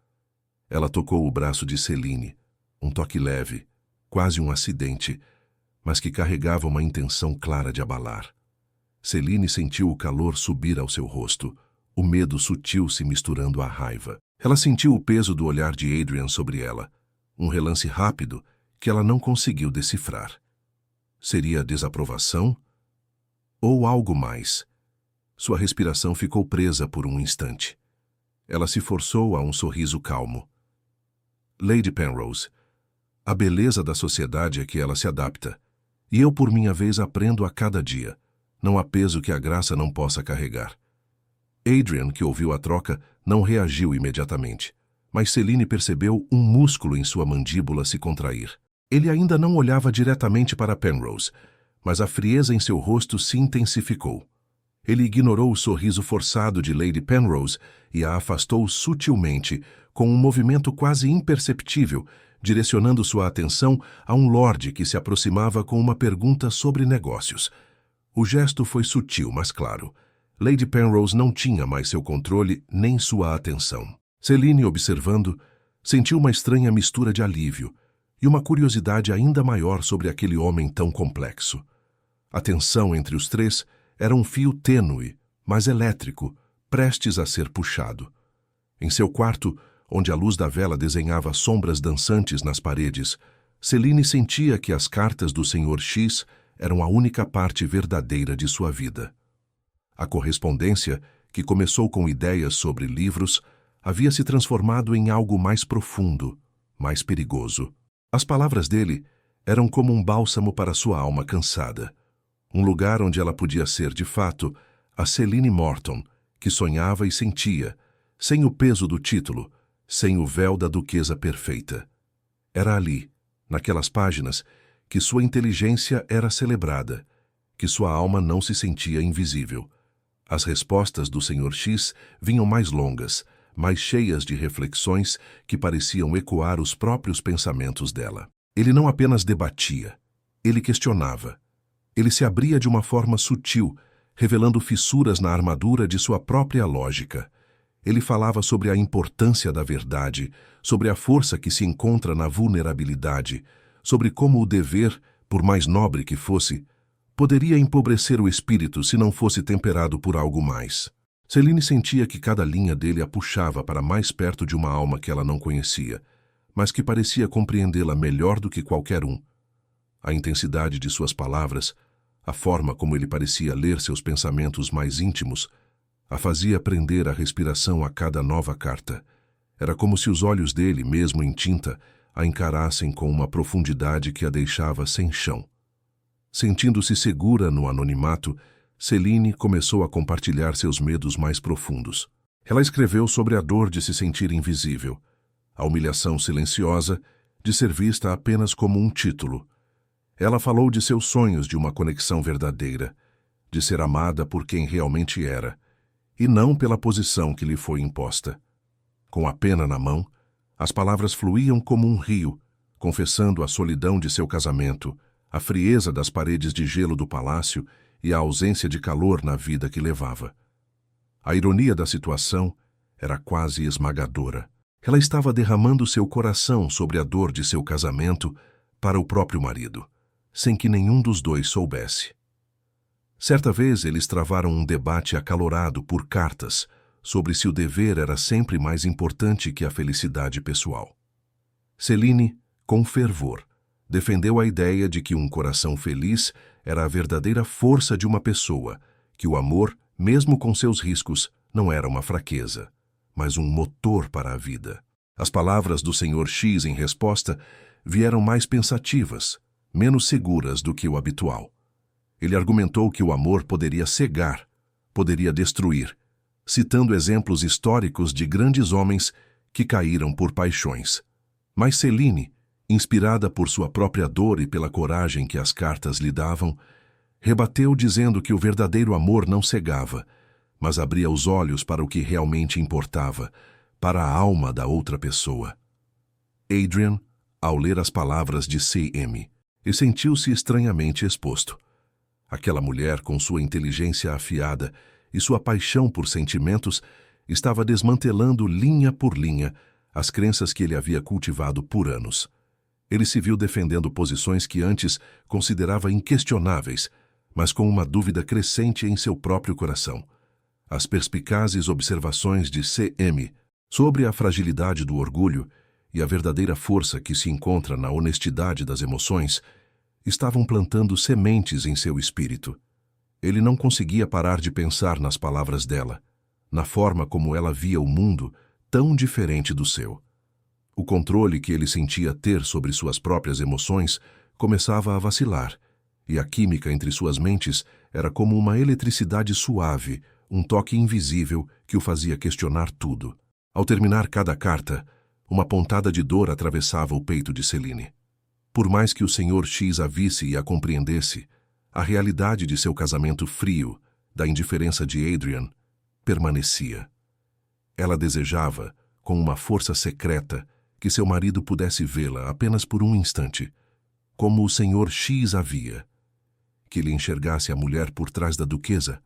Ela tocou o braço de Celine, um toque leve, quase um acidente, mas que carregava uma intenção clara de abalar. Celine sentiu o calor subir ao seu rosto, o medo sutil se misturando à raiva. Ela sentiu o peso do olhar de Adrian sobre ela, um relance rápido que ela não conseguiu decifrar. Seria desaprovação? Ou algo mais? Sua respiração ficou presa por um instante. Ela se forçou a um sorriso calmo. Lady Penrose, a beleza da sociedade é que ela se adapta, e eu por minha vez aprendo a cada dia. Não há peso que a graça não possa carregar. Adrian, que ouviu a troca, não reagiu imediatamente, mas Celine percebeu um músculo em sua mandíbula se contrair. Ele ainda não olhava diretamente para Penrose, mas a frieza em seu rosto se intensificou. Ele ignorou o sorriso forçado de Lady Penrose e a afastou sutilmente, com um movimento quase imperceptível, direcionando sua atenção a um lorde que se aproximava com uma pergunta sobre negócios. O gesto foi sutil, mas claro. Lady Penrose não tinha mais seu controle nem sua atenção. Celine, observando, sentiu uma estranha mistura de alívio e uma curiosidade ainda maior sobre aquele homem tão complexo. A tensão entre os três era um fio tênue, mas elétrico, prestes a ser puxado. Em seu quarto, onde a luz da vela desenhava sombras dançantes nas paredes, Celine sentia que as cartas do Sr. X eram a única parte verdadeira de sua vida. A correspondência, que começou com ideias sobre livros, havia se transformado em algo mais profundo, mais perigoso. As palavras dele eram como um bálsamo para sua alma cansada. Um lugar onde ela podia ser, de fato, a Celine Morton, que sonhava e sentia, sem o peso do título, sem o véu da duquesa perfeita. Era ali, naquelas páginas, que sua inteligência era celebrada, que sua alma não se sentia invisível. As respostas do Sr. X vinham mais longas, mais cheias de reflexões que pareciam ecoar os próprios pensamentos dela. Ele não apenas debatia, ele questionava. Ele se abria de uma forma sutil, revelando fissuras na armadura de sua própria lógica. Ele falava sobre a importância da verdade, sobre a força que se encontra na vulnerabilidade, sobre como o dever, por mais nobre que fosse, poderia empobrecer o espírito se não fosse temperado por algo mais. Celine sentia que cada linha dele a puxava para mais perto de uma alma que ela não conhecia, mas que parecia compreendê-la melhor do que qualquer um. A intensidade de suas palavras, a forma como ele parecia ler seus pensamentos mais íntimos, a fazia prender a respiração a cada nova carta. Era como se os olhos dele, mesmo em tinta, a encarassem com uma profundidade que a deixava sem chão. Sentindo-se segura no anonimato, Celine começou a compartilhar seus medos mais profundos. Ela escreveu sobre a dor de se sentir invisível, a humilhação silenciosa de ser vista apenas como um título. Ela falou de seus sonhos de uma conexão verdadeira, de ser amada por quem realmente era, e não pela posição que lhe foi imposta. Com a pena na mão, as palavras fluíam como um rio, confessando a solidão de seu casamento, a frieza das paredes de gelo do palácio e a ausência de calor na vida que levava. A ironia da situação era quase esmagadora. Ela estava derramando seu coração sobre a dor de seu casamento para o próprio marido, sem que nenhum dos dois soubesse. Certa vez eles travaram um debate acalorado por cartas sobre se o dever era sempre mais importante que a felicidade pessoal. Celine, com fervor, defendeu a ideia de que um coração feliz era a verdadeira força de uma pessoa, que o amor, mesmo com seus riscos, não era uma fraqueza, mas um motor para a vida. As palavras do Sr. X em resposta vieram mais pensativas, menos seguras do que o habitual. Ele argumentou que o amor poderia cegar, poderia destruir, citando exemplos históricos de grandes homens que caíram por paixões. Mas Celine, inspirada por sua própria dor e pela coragem que as cartas lhe davam, rebateu dizendo que o verdadeiro amor não cegava, mas abria os olhos para o que realmente importava, para a alma da outra pessoa. Adrian, ao ler as palavras de C.M., sentiu-se estranhamente exposto. Aquela mulher, com sua inteligência afiada e sua paixão por sentimentos, estava desmantelando linha por linha as crenças que ele havia cultivado por anos. Ele se viu defendendo posições que antes considerava inquestionáveis, mas com uma dúvida crescente em seu próprio coração. As perspicazes observações de C.M. sobre a fragilidade do orgulho e a verdadeira força que se encontra na honestidade das emoções estavam plantando sementes em seu espírito. Ele não conseguia parar de pensar nas palavras dela, na forma como ela via o mundo tão diferente do seu. O controle que ele sentia ter sobre suas próprias emoções começava a vacilar, e a química entre suas mentes era como uma eletricidade suave, um toque invisível que o fazia questionar tudo. Ao terminar cada carta, uma pontada de dor atravessava o peito de Celine. Por mais que o Sr. X a visse e a compreendesse, a realidade de seu casamento frio, da indiferença de Adrian, permanecia. Ela desejava, com uma força secreta, que seu marido pudesse vê-la apenas por um instante, como o Sr. X a via. Que ele enxergasse a mulher por trás da duquesa,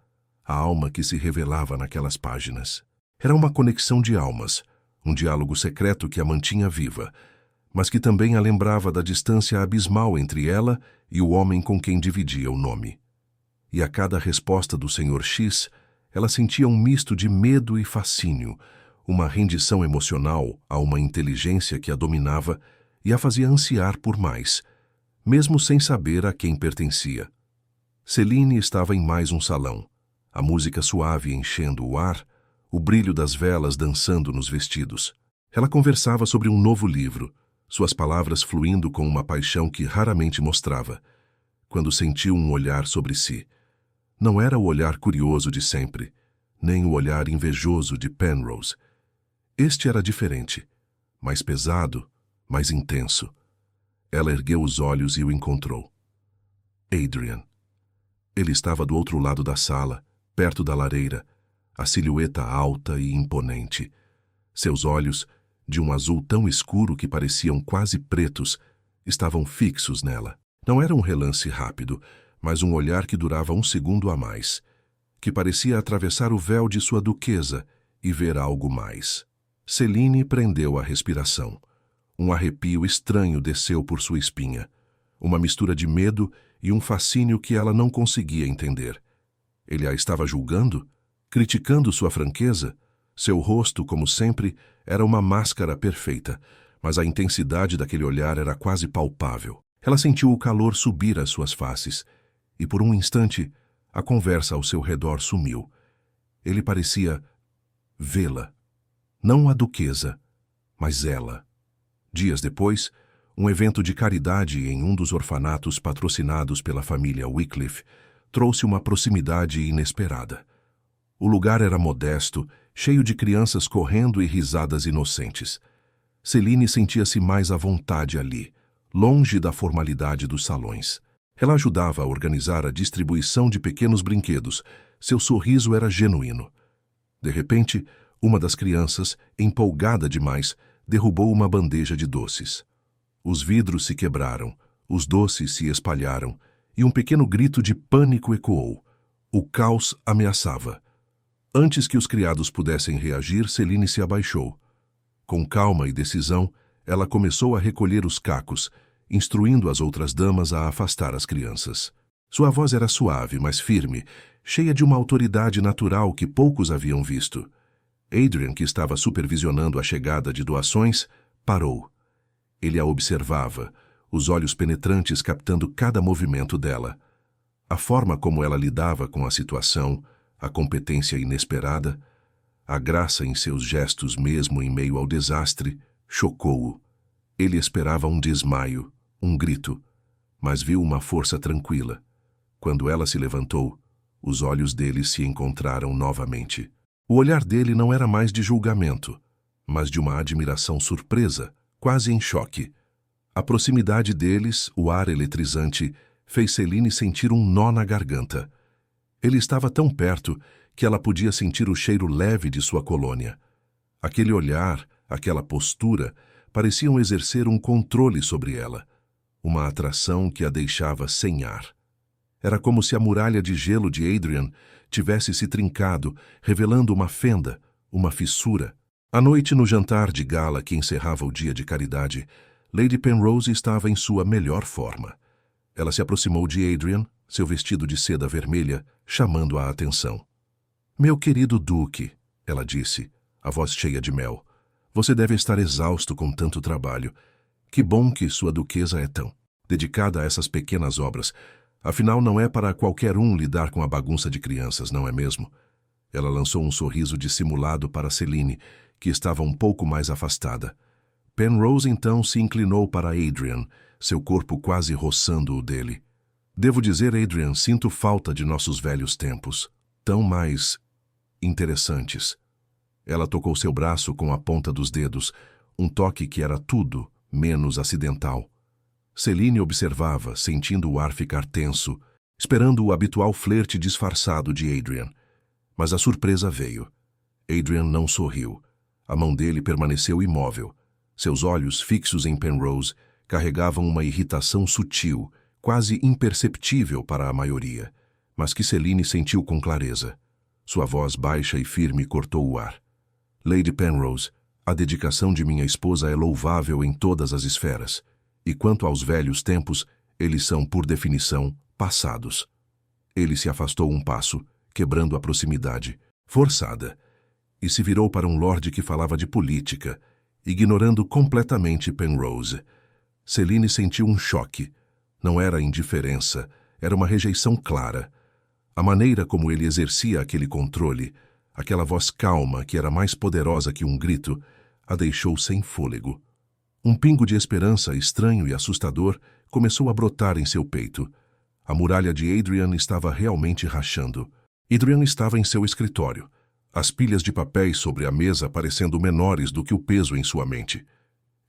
a alma que se revelava naquelas páginas. Era uma conexão de almas, um diálogo secreto que a mantinha viva, mas que também a lembrava da distância abismal entre ela e o homem com quem dividia o nome. E a cada resposta do Sr. X, ela sentia um misto de medo e fascínio, uma rendição emocional a uma inteligência que a dominava e a fazia ansiar por mais, mesmo sem saber a quem pertencia. Celine estava em mais um salão, a música suave enchendo o ar, o brilho das velas dançando nos vestidos. Ela conversava sobre um novo livro, suas palavras fluindo com uma paixão que raramente mostrava, quando sentiu um olhar sobre si. Não era o olhar curioso de sempre, nem o olhar invejoso de Penrose. Este era diferente, mais pesado, mais intenso. Ela ergueu os olhos e o encontrou. Adrian. Ele estava do outro lado da sala, perto da lareira, a silhueta alta e imponente. Seus olhos, de um azul tão escuro que pareciam quase pretos, estavam fixos nela. Não era um relance rápido, mas um olhar que durava um segundo a mais, que parecia atravessar o véu de sua duquesa e ver algo mais. Céline prendeu a respiração. Um arrepio estranho desceu por sua espinha, uma mistura de medo e um fascínio que ela não conseguia entender. Ele a estava julgando? Criticando sua franqueza? Seu rosto, como sempre, era uma máscara perfeita, mas a intensidade daquele olhar era quase palpável. Ela sentiu o calor subir às suas faces, e por um instante, a conversa ao seu redor sumiu. Ele parecia vê-la. Não a duquesa, mas ela. Dias depois, um evento de caridade em um dos orfanatos patrocinados pela família Wycliffe trouxe uma proximidade inesperada. O lugar era modesto, cheio de crianças correndo e risadas inocentes. Céline sentia-se mais à vontade ali, longe da formalidade dos salões. Ela ajudava a organizar a distribuição de pequenos brinquedos. Seu sorriso era genuíno. De repente, uma das crianças, empolgada demais, derrubou uma bandeja de doces. Os vidros se quebraram, os doces se espalharam, e um pequeno grito de pânico ecoou. O caos ameaçava. Antes que os criados pudessem reagir, Céline se abaixou. Com calma e decisão, ela começou a recolher os cacos, instruindo as outras damas a afastar as crianças. Sua voz era suave, mas firme, cheia de uma autoridade natural que poucos haviam visto. Adrien, que estava supervisionando a chegada de doações, parou. Ele a observava, os olhos penetrantes captando cada movimento dela. A forma como ela lidava com a situação, a competência inesperada, a graça em seus gestos mesmo em meio ao desastre, chocou-o. Ele esperava um desmaio, um grito, mas viu uma força tranquila. Quando ela se levantou, os olhos dele se encontraram novamente. O olhar dele não era mais de julgamento, mas de uma admiração surpresa, quase em choque. A proximidade deles, o ar eletrizante, fez Céline sentir um nó na garganta. Ele estava tão perto que ela podia sentir o cheiro leve de sua colônia. Aquele olhar, aquela postura, pareciam exercer um controle sobre ela, uma atração que a deixava sem ar. Era como se a muralha de gelo de Adrien tivesse se trincado, revelando uma fenda, uma fissura. À noite, no jantar de gala que encerrava o dia de caridade, Lady Penrose estava em sua melhor forma. Ela se aproximou de Adrien, seu vestido de seda vermelha, chamando a atenção. "Meu querido Duque", ela disse, a voz cheia de mel, "você deve estar exausto com tanto trabalho. Que bom que sua duquesa é tão dedicada a essas pequenas obras. Afinal, não é para qualquer um lidar com a bagunça de crianças, não é mesmo?" Ela lançou um sorriso dissimulado para Céline, que estava um pouco mais afastada. Penrose então se inclinou para Adrien, seu corpo quase roçando o dele. "Devo dizer, Adrien, sinto falta de nossos velhos tempos, tão mais interessantes." Ela tocou seu braço com a ponta dos dedos, um toque que era tudo menos acidental. Céline observava, sentindo o ar ficar tenso, esperando o habitual flerte disfarçado de Adrien. Mas a surpresa veio. Adrien não sorriu. A mão dele permaneceu imóvel. Seus olhos, fixos em Penrose, carregavam uma irritação sutil, quase imperceptível para a maioria, mas que Céline sentiu com clareza. Sua voz baixa e firme cortou o ar. "Lady Penrose, a dedicação de minha esposa é louvável em todas as esferas, e quanto aos velhos tempos, eles são, por definição, passados." Ele se afastou um passo, quebrando a proximidade, forçada, e se virou para um lorde que falava de política, ignorando completamente Penrose. Céline sentiu um choque. Não era indiferença, era uma rejeição clara. A maneira como ele exercia aquele controle, aquela voz calma que era mais poderosa que um grito, a deixou sem fôlego. Um pingo de esperança estranho e assustador começou a brotar em seu peito. A muralha de Adrien estava realmente rachando. Adrien estava em seu escritório, as pilhas de papéis sobre a mesa parecendo menores do que o peso em sua mente.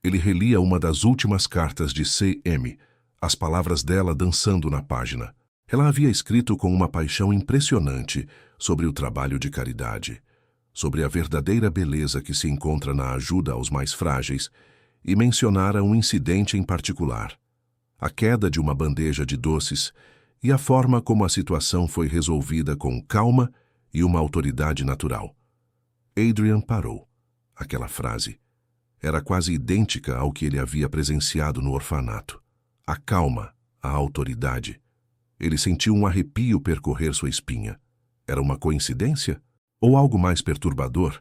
Ele relia uma das últimas cartas de C.M., as palavras dela dançando na página. Ela havia escrito com uma paixão impressionante, sobre o trabalho de caridade, sobre a verdadeira beleza que se encontra na ajuda aos mais frágeis, e mencionara um incidente em particular: a queda de uma bandeja de doces e a forma como a situação foi resolvida com calma e uma autoridade natural. Adrian parou. Aquela frase era quase idêntica ao que ele havia presenciado no orfanato. A calma, a autoridade. Ele sentiu um arrepio percorrer sua espinha. Era uma coincidência? Ou algo mais perturbador?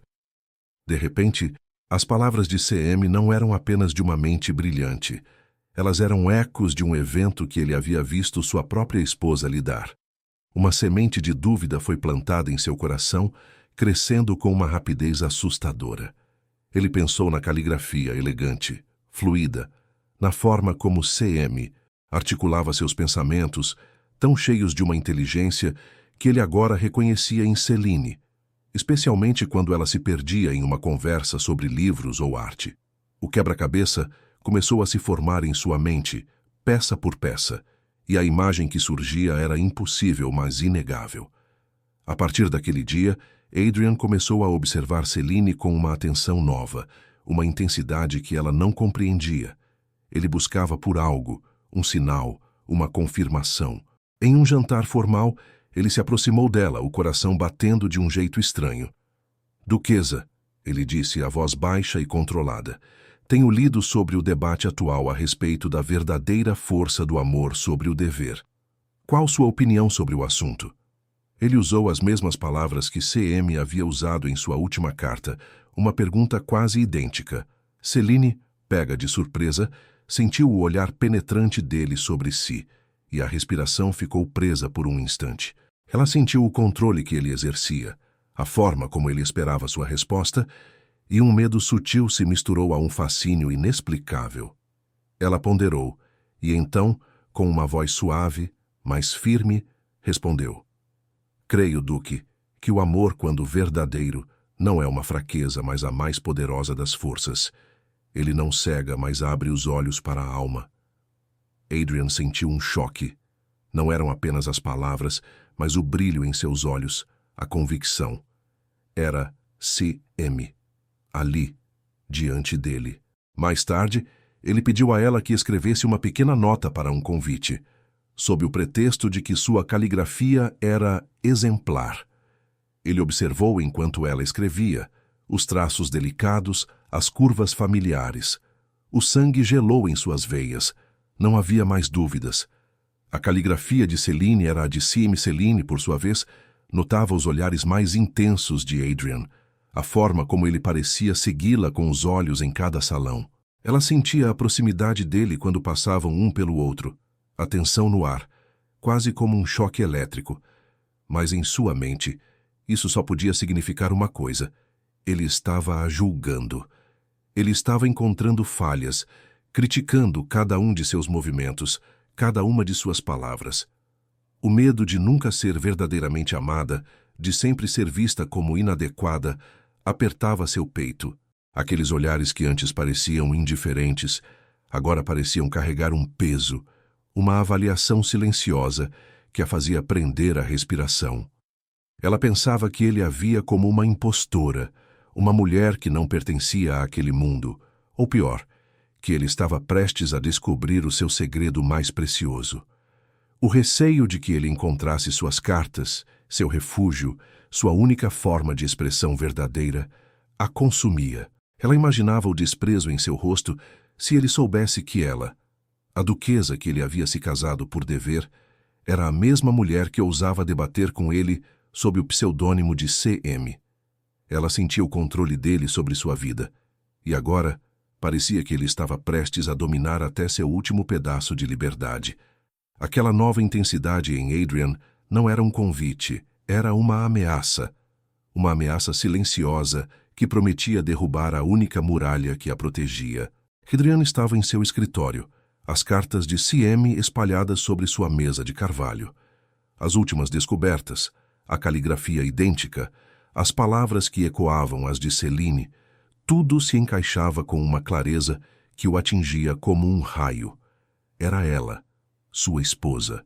De repente, as palavras de CM não eram apenas de uma mente brilhante. Elas eram ecos de um evento que ele havia visto sua própria esposa lhe dar. Uma semente de dúvida foi plantada em seu coração, crescendo com uma rapidez assustadora. Ele pensou na caligrafia elegante, fluida, na forma como CM articulava seus pensamentos, tão cheios de uma inteligência que ele agora reconhecia em Celine, especialmente quando ela se perdia em uma conversa sobre livros ou arte. O quebra-cabeça começou a se formar em sua mente, peça por peça, e a imagem que surgia era impossível, mas inegável. A partir daquele dia, Adrian começou a observar Celine com uma atenção nova, uma intensidade que ela não compreendia. Ele buscava por algo, um sinal, uma confirmação. Em um jantar formal, ele se aproximou dela, o coração batendo de um jeito estranho. "Duquesa", ele disse, a voz baixa e controlada, "tenho lido sobre o debate atual a respeito da verdadeira força do amor sobre o dever. Qual sua opinião sobre o assunto?" Ele usou as mesmas palavras que CM havia usado em sua última carta, uma pergunta quase idêntica. Celine, pega de surpresa, sentiu o olhar penetrante dele sobre si, e a respiração ficou presa por um instante. Ela sentiu o controle que ele exercia, a forma como ele esperava sua resposta, e um medo sutil se misturou a um fascínio inexplicável. Ela ponderou, e então, com uma voz suave, mas firme, respondeu: "Creio, Duque, que o amor, quando verdadeiro, não é uma fraqueza, mas a mais poderosa das forças. Ele não cega, mas abre os olhos para a alma." Adrian sentiu um choque. Não eram apenas as palavras, mas o brilho em seus olhos, a convicção. Era CM, ali, diante dele. Mais tarde, ele pediu a ela que escrevesse uma pequena nota para um convite, sob o pretexto de que sua caligrafia era exemplar. Ele observou enquanto ela escrevia, os traços delicados, as curvas familiares. O sangue gelou em suas veias. Não havia mais dúvidas. A caligrafia de Celine era a de CM. Celine, por sua vez, notava os olhares mais intensos de Adrian, a forma como ele parecia segui-la com os olhos em cada salão. Ela sentia a proximidade dele quando passavam um pelo outro, a tensão no ar, quase como um choque elétrico. Mas em sua mente, isso só podia significar uma coisa: ele estava a julgando. Ele estava encontrando falhas, criticando cada um de seus movimentos, cada uma de suas palavras. O medo de nunca ser verdadeiramente amada, de sempre ser vista como inadequada, apertava seu peito. Aqueles olhares que antes pareciam indiferentes, agora pareciam carregar um peso, uma avaliação silenciosa que a fazia prender a respiração. Ela pensava que ele a via como uma impostora, uma mulher que não pertencia àquele mundo, ou pior, que ele estava prestes a descobrir o seu segredo mais precioso. O receio de que ele encontrasse suas cartas, seu refúgio, sua única forma de expressão verdadeira, a consumia. Ela imaginava o desprezo em seu rosto se ele soubesse que ela, a duquesa que ele havia se casado por dever, era a mesma mulher que ousava debater com ele sob o pseudônimo de CM. Ela sentia o controle dele sobre sua vida, e agora parecia que ele estava prestes a dominar até seu último pedaço de liberdade. Aquela nova intensidade em Adrian não era um convite, era uma ameaça silenciosa que prometia derrubar a única muralha que a protegia. Adrian estava em seu escritório, as cartas de CM espalhadas sobre sua mesa de carvalho. As últimas descobertas, a caligrafia idêntica, as palavras que ecoavam as de Celine, tudo se encaixava com uma clareza que o atingia como um raio. Era ela, sua esposa.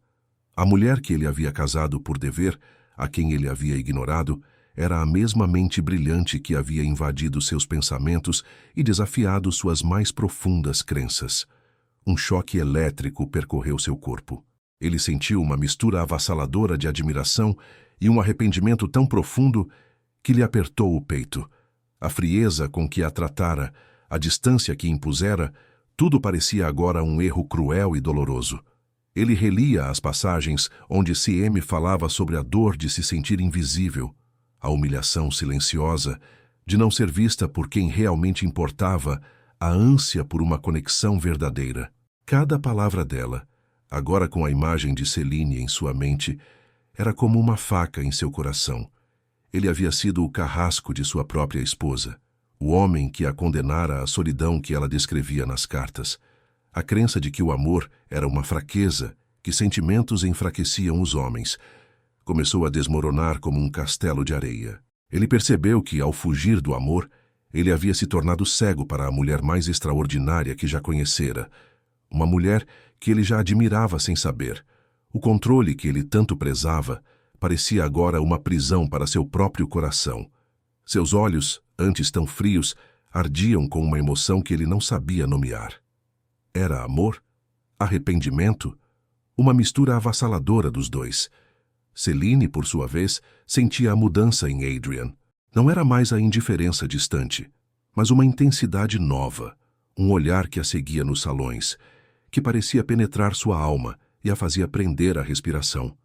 A mulher que ele havia casado por dever, a quem ele havia ignorado, era a mesma mente brilhante que havia invadido seus pensamentos e desafiado suas mais profundas crenças. Um choque elétrico percorreu seu corpo. Ele sentiu uma mistura avassaladora de admiração e um arrependimento tão profundo que lhe apertou o peito. A frieza com que a tratara, a distância que impusera, tudo parecia agora um erro cruel e doloroso. Ele relia as passagens onde C.M. falava sobre a dor de se sentir invisível, a humilhação silenciosa de não ser vista por quem realmente importava, a ânsia por uma conexão verdadeira. Cada palavra dela, agora com a imagem de Céline em sua mente, era como uma faca em seu coração. Ele havia sido o carrasco de sua própria esposa, o homem que a condenara à solidão que ela descrevia nas cartas. A crença de que o amor era uma fraqueza, que sentimentos enfraqueciam os homens, começou a desmoronar como um castelo de areia. Ele percebeu que, ao fugir do amor, ele havia se tornado cego para a mulher mais extraordinária que já conhecera, uma mulher que ele já admirava sem saber. O controle que ele tanto prezava parecia agora uma prisão para seu próprio coração. Seus olhos, antes tão frios, ardiam com uma emoção que ele não sabia nomear. Era amor? Arrependimento? Uma mistura avassaladora dos dois. Céline, por sua vez, sentia a mudança em Adrian. Não era mais a indiferença distante, mas uma intensidade nova, um olhar que a seguia nos salões, que parecia penetrar sua alma e a fazia prender a respiração.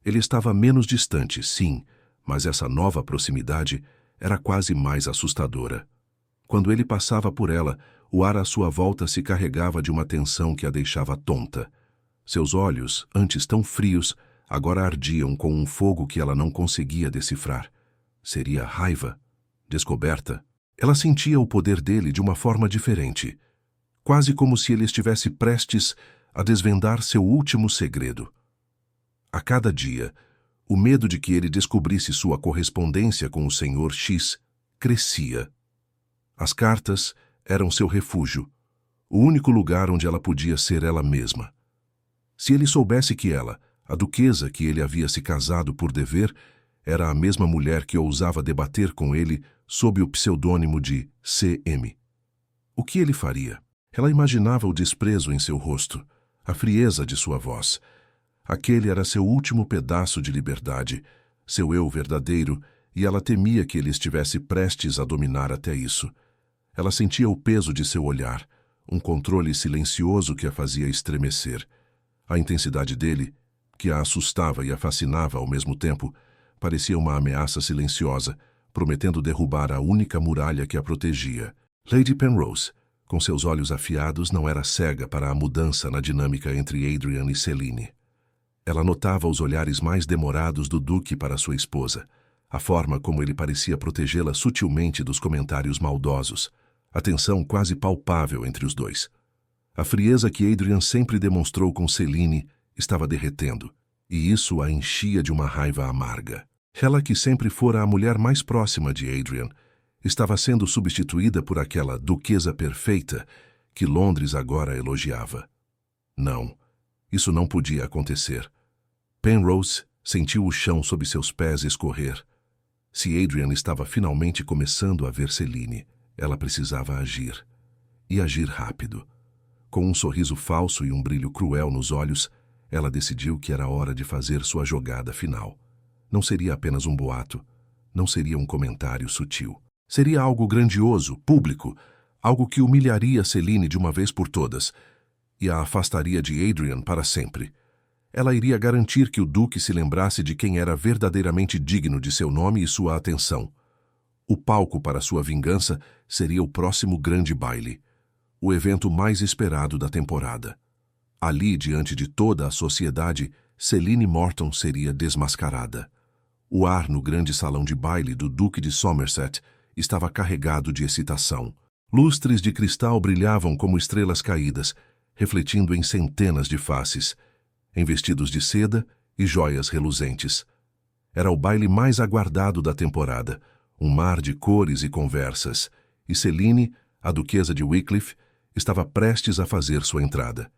Ele estava menos distante, sim, mas essa nova proximidade era quase mais assustadora. Quando ele passava por ela, o ar à sua volta se carregava de uma tensão que a deixava tonta. Seus olhos, antes tão frios, agora ardiam com um fogo que ela não conseguia decifrar. Seria raiva? Descoberta? Ela sentia o poder dele de uma forma diferente, quase como se ele estivesse prestes a desvendar seu último segredo. A cada dia, o medo de que ele descobrisse sua correspondência com o Sr. X crescia. As cartas eram seu refúgio, o único lugar onde ela podia ser ela mesma. Se ele soubesse que ela, a duquesa que ele havia se casado por dever, era a mesma mulher que ousava debater com ele sob o pseudônimo de C.M., o que ele faria? Ela imaginava o desprezo em seu rosto, a frieza de sua voz. Aquele era seu último pedaço de liberdade, seu eu verdadeiro, e ela temia que ele estivesse prestes a dominar até isso. Ela sentia o peso de seu olhar, um controle silencioso que a fazia estremecer. A intensidade dele, que a assustava e a fascinava ao mesmo tempo, parecia uma ameaça silenciosa, prometendo derrubar a única muralha que a protegia. Lady Penrose, com seus olhos afiados, não era cega para a mudança na dinâmica entre Adrian e Céline. Ela notava os olhares mais demorados do duque para sua esposa, a forma como ele parecia protegê-la sutilmente dos comentários maldosos, a tensão quase palpável entre os dois. A frieza que Adrian sempre demonstrou com Céline estava derretendo, e isso a enchia de uma raiva amarga. Ela, que sempre fora a mulher mais próxima de Adrian, estava sendo substituída por aquela duquesa perfeita que Londres agora elogiava. Não, isso não podia acontecer. Penrose sentiu o chão sob seus pés escorrer. Se Adrian estava finalmente começando a ver Céline, ela precisava agir. E agir rápido. Com um sorriso falso e um brilho cruel nos olhos, ela decidiu que era hora de fazer sua jogada final. Não seria apenas um boato, não seria um comentário sutil. Seria algo grandioso, público, algo que humilharia Céline de uma vez por todas e a afastaria de Adrian para sempre. Ela iria garantir que o duque se lembrasse de quem era verdadeiramente digno de seu nome e sua atenção. O palco para sua vingança seria o próximo grande baile, o evento mais esperado da temporada. Ali, diante de toda a sociedade, Céline Morton seria desmascarada. O ar no grande salão de baile do Duque de Somerset estava carregado de excitação. Lustres de cristal brilhavam como estrelas caídas, refletindo em centenas de faces, em vestidos de seda e joias reluzentes. Era o baile mais aguardado da temporada, um mar de cores e conversas, e Céline, a duquesa de Wycliffe, estava prestes a fazer sua entrada.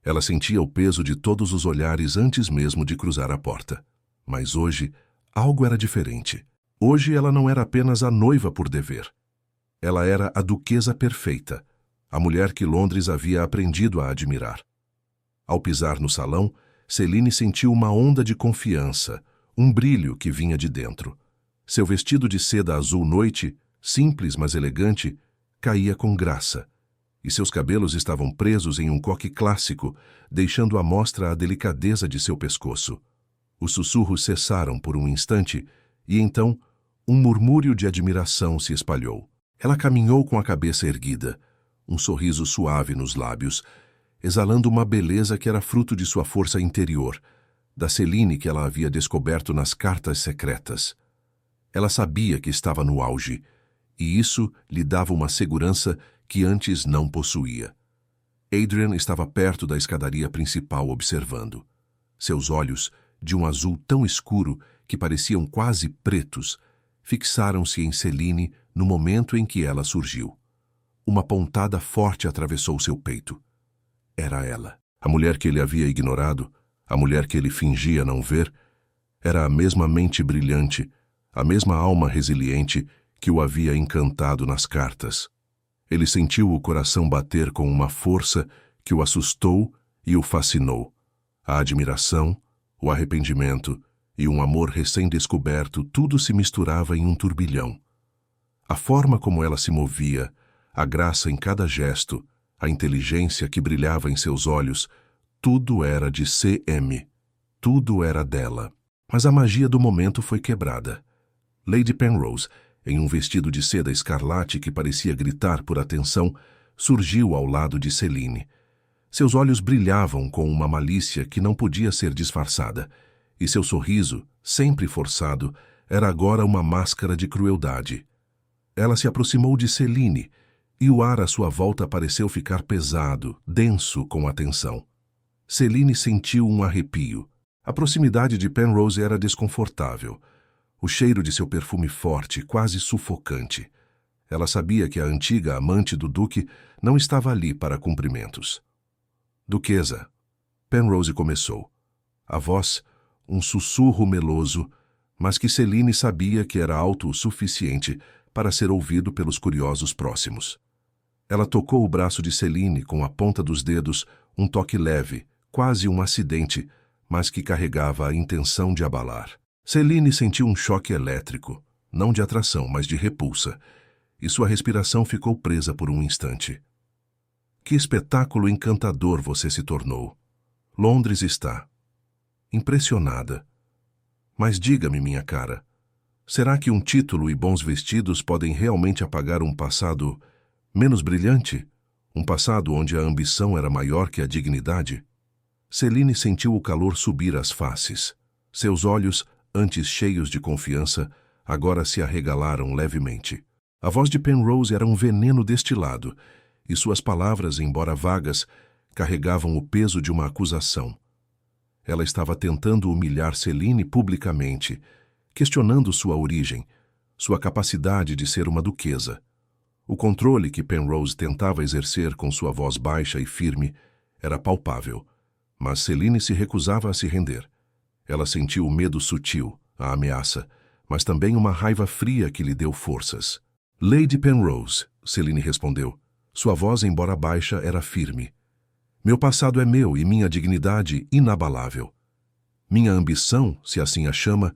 Ela sentia o peso de todos os olhares antes mesmo de cruzar a porta. Mas hoje, Algo era diferente. Hoje ela não era apenas a noiva por dever. Ela era a duquesa perfeita, a mulher que Londres havia aprendido a admirar. Ao pisar no salão, Céline sentiu uma onda de confiança, um brilho que vinha de dentro. Seu vestido de seda azul noite, simples mas elegante, caía com graça, e seus cabelos estavam presos em um coque clássico, deixando à mostra a delicadeza de seu pescoço. Os sussurros cessaram por um instante, e então um murmúrio de admiração se espalhou. Ela caminhou com a cabeça erguida, um sorriso suave nos lábios, exalando uma beleza que era fruto de sua força interior, da Céline que ela havia descoberto nas cartas secretas. Ela sabia que estava no auge, e isso lhe dava uma segurança que antes não possuía. Adrian estava perto da escadaria principal observando. Seus olhos, de um azul tão escuro que pareciam quase pretos, fixaram-se em Céline no momento em que ela surgiu. Uma pontada forte atravessou seu peito. Era ela. A mulher que ele havia ignorado, a mulher que ele fingia não ver, era a mesma mente brilhante, a mesma alma resiliente que o havia encantado nas cartas. Ele sentiu o coração bater com uma força que o assustou e o fascinou. A admiração, o arrependimento e um amor recém-descoberto, tudo se misturava em um turbilhão. A forma como ela se movia, a graça em cada gesto, a inteligência que brilhava em seus olhos, tudo era de C.M. Tudo era dela. Mas a magia do momento foi quebrada. Lady Penrose, em um vestido de seda escarlate que parecia gritar por atenção, surgiu ao lado de Céline. Seus olhos brilhavam com uma malícia que não podia ser disfarçada, e seu sorriso, sempre forçado, era agora uma máscara de crueldade. Ela se aproximou de Céline, e o ar à sua volta pareceu ficar pesado, denso com a tensão. Céline sentiu um arrepio. A proximidade de Penrose era desconfortável. O cheiro de seu perfume forte, quase sufocante. Ela sabia que a antiga amante do duque não estava ali para cumprimentos. Duquesa, Penrose começou. A voz, um sussurro meloso, mas que Céline sabia que era alto o suficiente para ser ouvido pelos curiosos próximos. Ela tocou o braço de Céline com a ponta dos dedos, um toque leve, quase um acidente, mas que carregava a intenção de abalar. Céline sentiu um choque elétrico, não de atração, mas de repulsa, e sua respiração ficou presa por um instante. Que espetáculo encantador você se tornou. Londres está impressionada. Mas diga-me, minha cara, será que um título e bons vestidos podem realmente apagar um passado menos brilhante? Um passado onde a ambição era maior que a dignidade? Céline sentiu o calor subir às faces. Seus olhos, antes cheios de confiança, agora se arregalaram levemente. A voz de Penrose era um veneno destilado, e suas palavras, embora vagas, carregavam o peso de uma acusação. Ela estava tentando humilhar Céline publicamente, questionando sua origem, sua capacidade de ser uma duquesa. O controle que Penrose tentava exercer com sua voz baixa e firme era palpável, mas Céline se recusava a se render. Ela sentiu o medo sutil, a ameaça, mas também uma raiva fria que lhe deu forças. Lady Penrose, Céline respondeu. Sua voz, embora baixa, era firme. Meu passado é meu e minha dignidade inabalável. Minha ambição, se assim a chama,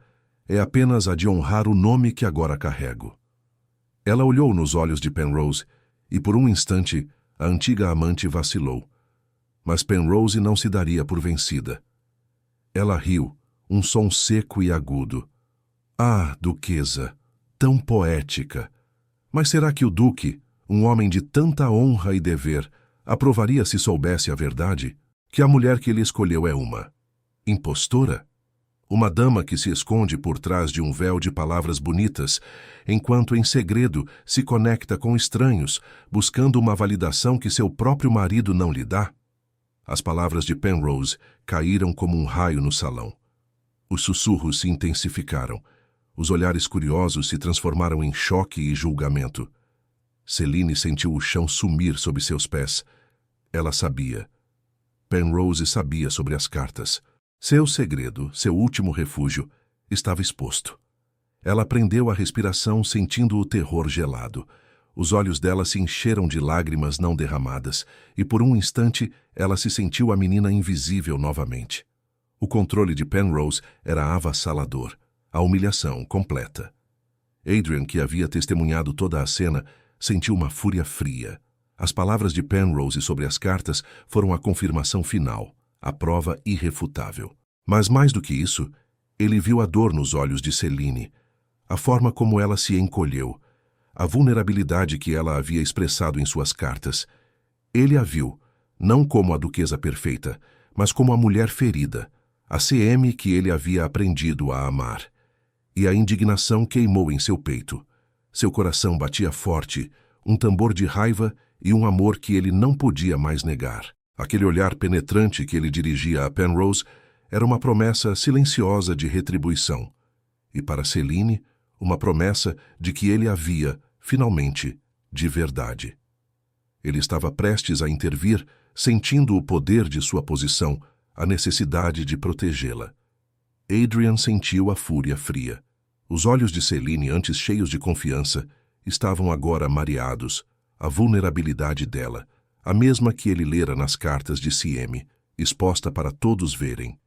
é apenas a de honrar o nome que agora carrego. Ela olhou nos olhos de Penrose e, por um instante, a antiga amante vacilou. Mas Penrose não se daria por vencida. Ela riu, um som seco e agudo. Ah, duquesa, tão poética! Mas será que o duque, um homem de tanta honra e dever, aprovaria se soubesse a verdade? Que a mulher que ele escolheu é uma impostora? Uma dama que se esconde por trás de um véu de palavras bonitas, enquanto em segredo se conecta com estranhos, buscando uma validação que seu próprio marido não lhe dá? As palavras de Penrose caíram como um raio no salão. Os sussurros se intensificaram. Os olhares curiosos se transformaram em choque e julgamento. Céline sentiu o chão sumir sob seus pés. Ela sabia. Penrose sabia sobre as cartas. Seu segredo, seu último refúgio, estava exposto. Ela prendeu a respiração, sentindo o terror gelado. Os olhos dela se encheram de lágrimas não derramadas, e por um instante ela se sentiu a menina invisível novamente. O controle de Penrose era avassalador, a humilhação completa. Adrian, que havia testemunhado toda a cena, sentiu uma fúria fria. As palavras de Penrose sobre as cartas foram a confirmação final, a prova irrefutável. Mas mais do que isso, ele viu a dor nos olhos de Selene, a forma como ela se encolheu, a vulnerabilidade que ela havia expressado em suas cartas. Ele a viu, não como a duquesa perfeita, mas como a mulher ferida, a CM que ele havia aprendido a amar. E a indignação queimou em seu peito. Seu coração batia forte, um tambor de raiva e um amor que ele não podia mais negar. Aquele olhar penetrante que ele dirigia a Penrose era uma promessa silenciosa de retribuição. E para Selene, uma promessa de que ele havia, finalmente, de verdade. Ele estava prestes a intervir, sentindo o poder de sua posição, a necessidade de protegê-la. Adrian sentiu a fúria fria. Os olhos de Selene, antes cheios de confiança, estavam agora mareados. A vulnerabilidade dela, a mesma que ele lera nas cartas de CM, exposta para todos verem.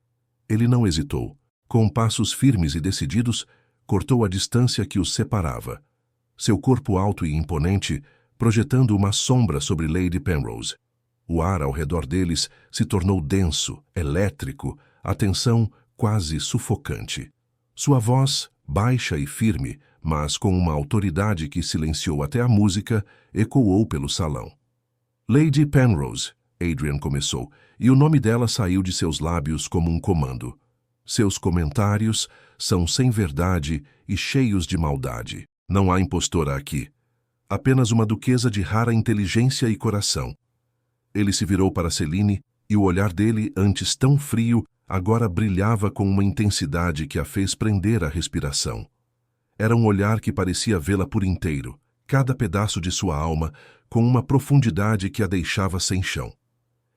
Ele não hesitou. Com passos firmes e decididos, cortou a distância que os separava. Seu corpo alto e imponente, projetando uma sombra sobre Lady Penrose. O ar ao redor deles se tornou denso, elétrico, a tensão quase sufocante. Sua voz, baixa e firme, mas com uma autoridade que silenciou até a música, ecoou pelo salão. Lady Penrose, Adrian começou, e o nome dela saiu de seus lábios como um comando. Seus comentários são sem verdade e cheios de maldade. Não há impostora aqui. Apenas uma duquesa de rara inteligência e coração. Ele se virou para Selene, e o olhar dele, antes tão frio, agora brilhava com uma intensidade que a fez prender a respiração. Era um olhar que parecia vê-la por inteiro, cada pedaço de sua alma, com uma profundidade que a deixava sem chão.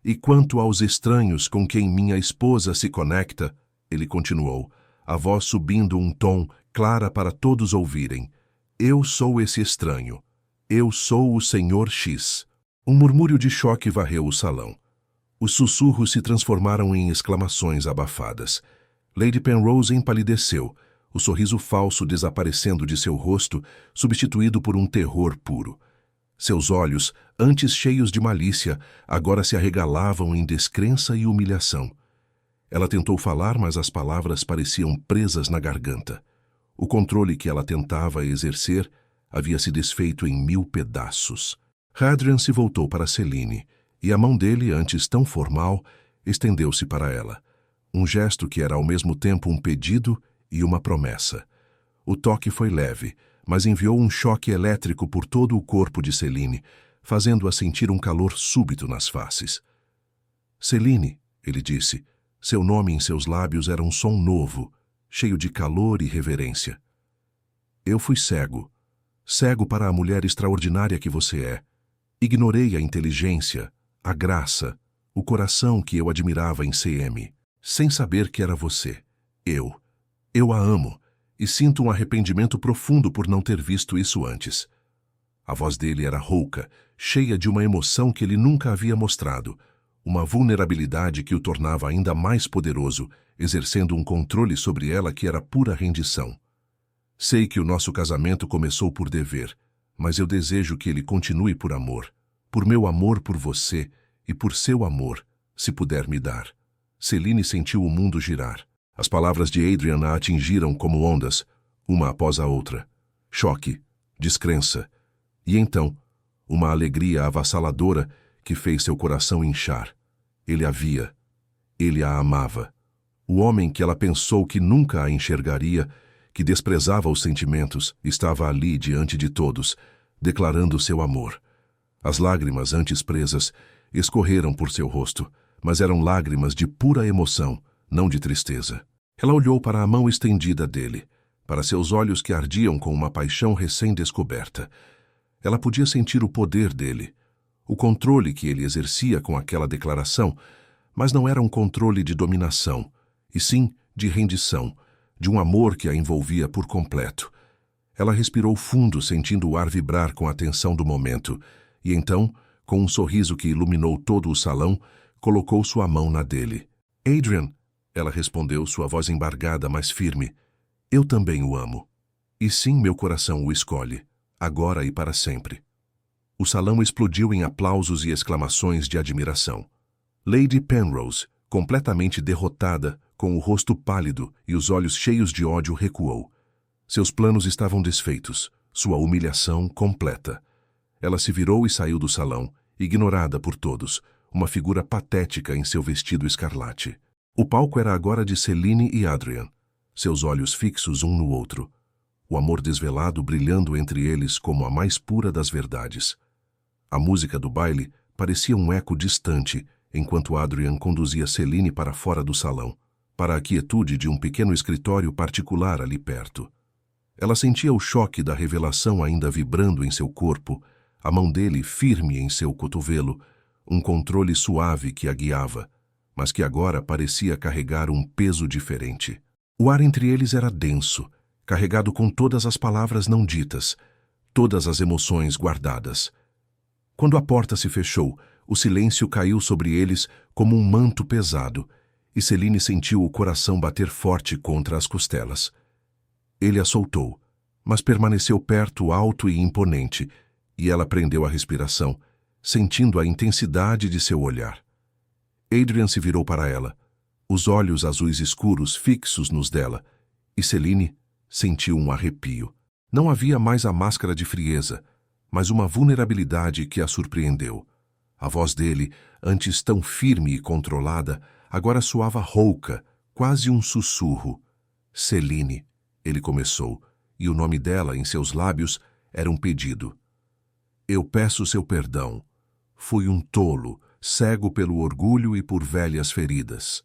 E quanto aos estranhos com quem minha esposa se conecta, ele continuou, a voz subindo um tom, clara para todos ouvirem. Eu sou esse estranho. Eu sou o Senhor X. Um murmúrio de choque varreu o salão. Os sussurros se transformaram em exclamações abafadas. Lady Penrose empalideceu, o sorriso falso desaparecendo de seu rosto, substituído por um terror puro. Seus olhos, antes cheios de malícia, agora se arregalavam em descrença e humilhação. Ela tentou falar, mas as palavras pareciam presas na garganta. O controle que ela tentava exercer havia se desfeito em 1000 pedaços. Hadrian se voltou para Selene, e a mão dele, antes tão formal, estendeu-se para ela. Um gesto que era ao mesmo tempo um pedido e uma promessa. O toque foi leve, mas enviou um choque elétrico por todo o corpo de Selene, fazendo-a sentir um calor súbito nas faces. Selene, ele disse, seu nome em seus lábios era um som novo, cheio de calor e reverência. Eu fui cego, cego para a mulher extraordinária que você é. Ignorei a inteligência, a graça, o coração que eu admirava em CM, sem saber que era você. Eu a amo, e sinto um arrependimento profundo por não ter visto isso antes. A voz dele era rouca, cheia de uma emoção que ele nunca havia mostrado, uma vulnerabilidade que o tornava ainda mais poderoso, exercendo um controle sobre ela que era pura rendição. Sei que o nosso casamento começou por dever, mas eu desejo que ele continue por amor, por meu amor por você e por seu amor, se puder me dar. Selene sentiu o mundo girar. As palavras de Adrian a atingiram como ondas, uma após a outra. Choque, descrença, e então, uma alegria avassaladora que fez seu coração inchar. Ele a via, ele a amava. O homem que ela pensou que nunca a enxergaria, que desprezava os sentimentos, estava ali diante de todos, declarando seu amor. As lágrimas antes presas escorreram por seu rosto, mas eram lágrimas de pura emoção, não de tristeza. Ela olhou para a mão estendida dele, para seus olhos que ardiam com uma paixão recém-descoberta. Ela podia sentir o poder dele, o controle que ele exercia com aquela declaração, mas não era um controle de dominação, e sim de rendição, de um amor que a envolvia por completo. Ela respirou fundo, sentindo o ar vibrar com a tensão do momento, e então, com um sorriso que iluminou todo o salão, colocou sua mão na dele. Adrian, ela respondeu, sua voz embargada, mas firme. Eu também o amo. E sim, meu coração o escolhe, agora e para sempre. O salão explodiu em aplausos e exclamações de admiração. Lady Penrose, completamente derrotada, com o rosto pálido e os olhos cheios de ódio, recuou. Seus planos estavam desfeitos, sua humilhação completa. Ela se virou e saiu do salão, ignorada por todos, uma figura patética em seu vestido escarlate. O palco era agora de Céline e Adrian, seus olhos fixos um no outro, o amor desvelado brilhando entre eles como a mais pura das verdades. A música do baile parecia um eco distante, enquanto Adrian conduzia Céline para fora do salão, para a quietude de um pequeno escritório particular ali perto. Ela sentia o choque da revelação ainda vibrando em seu corpo, a mão dele firme em seu cotovelo, um controle suave que a guiava, mas que agora parecia carregar um peso diferente. O ar entre eles era denso, carregado com todas as palavras não ditas, todas as emoções guardadas. Quando a porta se fechou, o silêncio caiu sobre eles como um manto pesado, e Céline sentiu o coração bater forte contra as costelas. Ele a soltou, mas permaneceu perto, alto e imponente, e ela prendeu a respiração, sentindo a intensidade de seu olhar. Adrian se virou para ela, os olhos azuis escuros fixos nos dela, e Céline sentiu um arrepio. Não havia mais a máscara de frieza, mas uma vulnerabilidade que a surpreendeu. A voz dele, antes tão firme e controlada, agora soava rouca, quase um sussurro. Céline, ele começou, e o nome dela em seus lábios era um pedido. Eu peço seu perdão. Fui um tolo, cego pelo orgulho e por velhas feridas.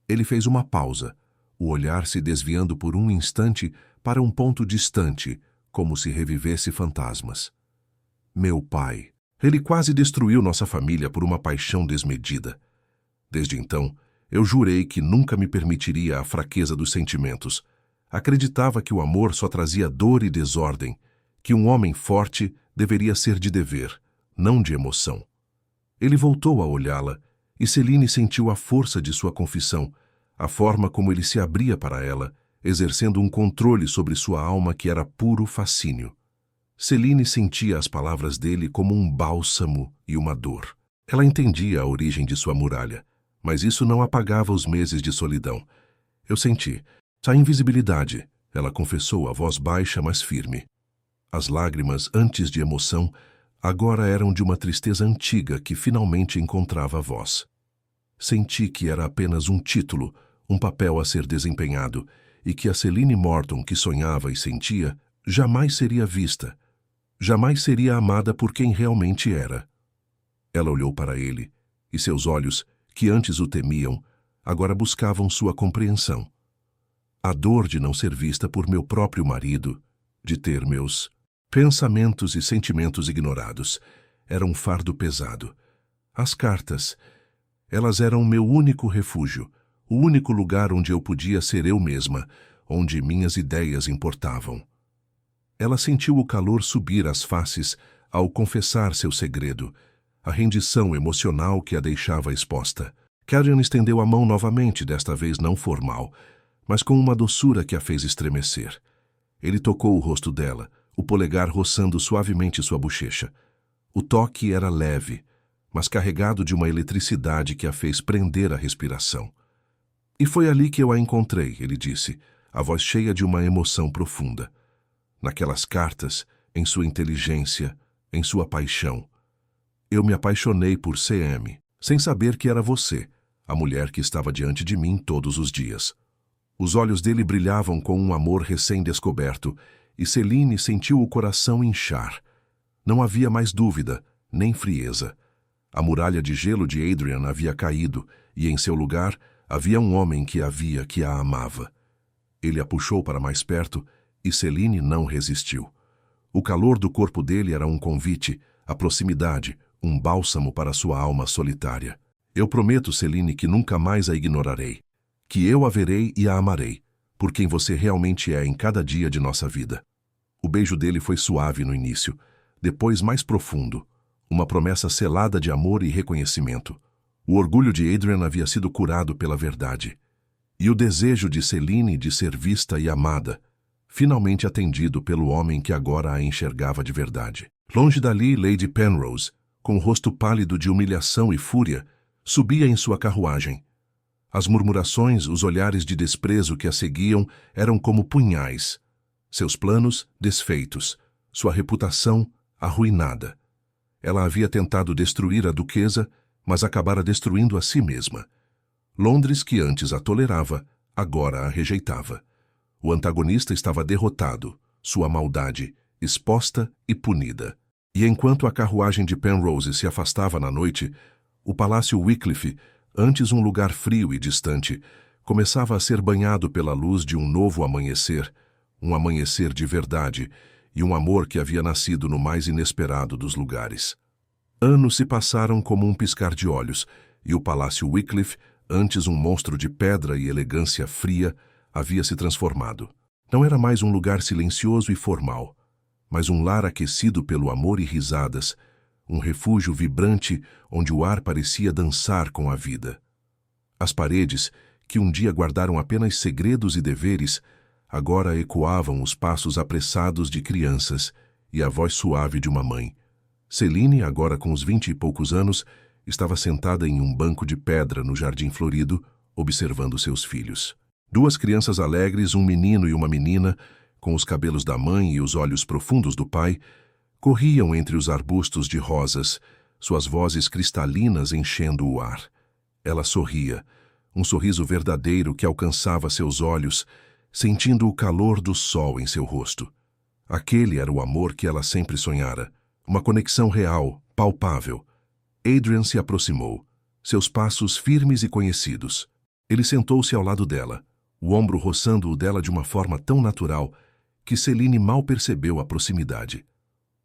Ele fez uma pausa, o olhar se desviando por um instante para um ponto distante, como se revivesse fantasmas. Meu pai. Ele quase destruiu nossa família por uma paixão desmedida. Desde então, eu jurei que nunca me permitiria a fraqueza dos sentimentos. Acreditava que o amor só trazia dor e desordem, que um homem forte deveria ser de dever, não de emoção. Ele voltou a olhá-la, e Céline sentiu a força de sua confissão, a forma como ele se abria para ela, exercendo um controle sobre sua alma que era puro fascínio. Céline sentia as palavras dele como um bálsamo e uma dor. Ela entendia a origem de sua muralha, mas isso não apagava os meses de solidão. Eu senti a invisibilidade, ela confessou a voz baixa, mas firme. As lágrimas, antes de emoção, agora eram de uma tristeza antiga que finalmente encontrava voz. Senti que era apenas um título, um papel a ser desempenhado, e que a Céline Morton que sonhava e sentia jamais seria vista, jamais seria amada por quem realmente era. Ela olhou para ele, e seus olhos, que antes o temiam, agora buscavam sua compreensão. A dor de não ser vista por meu próprio marido, de ter meus pensamentos e sentimentos ignorados, era um fardo pesado. As cartas, elas eram meu único refúgio, o único lugar onde eu podia ser eu mesma, onde minhas ideias importavam. Ela sentiu o calor subir às faces ao confessar seu segredo, a rendição emocional que a deixava exposta. Karen estendeu a mão novamente, desta vez não formal, mas com uma doçura que a fez estremecer. Ele tocou o rosto dela, o polegar roçando suavemente sua bochecha. O toque era leve, mas carregado de uma eletricidade que a fez prender a respiração. E foi ali que eu a encontrei, ele disse, a voz cheia de uma emoção profunda. Naquelas cartas, em sua inteligência, em sua paixão. Eu me apaixonei por CM, sem saber que era você, a mulher que estava diante de mim todos os dias. Os olhos dele brilhavam com um amor recém-descoberto, e Céline sentiu o coração inchar. Não havia mais dúvida, nem frieza. A muralha de gelo de Adrian havia caído, e em seu lugar havia um homem que a amava. Ele a puxou para mais perto, e Céline não resistiu. O calor do corpo dele era um convite, a proximidade, um bálsamo para sua alma solitária. Eu prometo, Céline, que nunca mais a ignorarei, que eu a verei e a amarei, por quem você realmente é em cada dia de nossa vida. O beijo dele foi suave no início, depois mais profundo, uma promessa selada de amor e reconhecimento. O orgulho de Adrian havia sido curado pela verdade. E o desejo de Celine de ser vista e amada, finalmente atendido pelo homem que agora a enxergava de verdade. Longe dali, Lady Penrose, com o rosto pálido de humilhação e fúria, subia em sua carruagem. As murmurações, os olhares de desprezo que a seguiam eram como punhais. Seus planos, desfeitos. Sua reputação, arruinada. Ela havia tentado destruir a duquesa, mas acabara destruindo a si mesma. Londres, que antes a tolerava, agora a rejeitava. O antagonista estava derrotado, sua maldade, exposta e punida. E enquanto a carruagem de Penrose se afastava na noite, o palácio Wycliffe, antes um lugar frio e distante, começava a ser banhado pela luz de um novo amanhecer, um amanhecer de verdade e um amor que havia nascido no mais inesperado dos lugares. Anos se passaram como um piscar de olhos, e o palácio Wycliffe, antes um monstro de pedra e elegância fria, havia se transformado. Não era mais um lugar silencioso e formal, mas um lar aquecido pelo amor e risadas, um refúgio vibrante onde o ar parecia dançar com a vida. As paredes, que um dia guardaram apenas segredos e deveres, agora ecoavam os passos apressados de crianças e a voz suave de uma mãe. Celine, agora com uns 20 e poucos anos, estava sentada em um banco de pedra no jardim florido, observando seus filhos. Duas crianças alegres, um menino e uma menina, com os cabelos da mãe e os olhos profundos do pai, corriam entre os arbustos de rosas, suas vozes cristalinas enchendo o ar. Ela sorria, um sorriso verdadeiro que alcançava seus olhos, sentindo o calor do sol em seu rosto. Aquele era o amor que ela sempre sonhara, uma conexão real, palpável. Adrian se aproximou, seus passos firmes e conhecidos. Ele sentou-se ao lado dela, o ombro roçando o dela de uma forma tão natural que Celine mal percebeu a proximidade.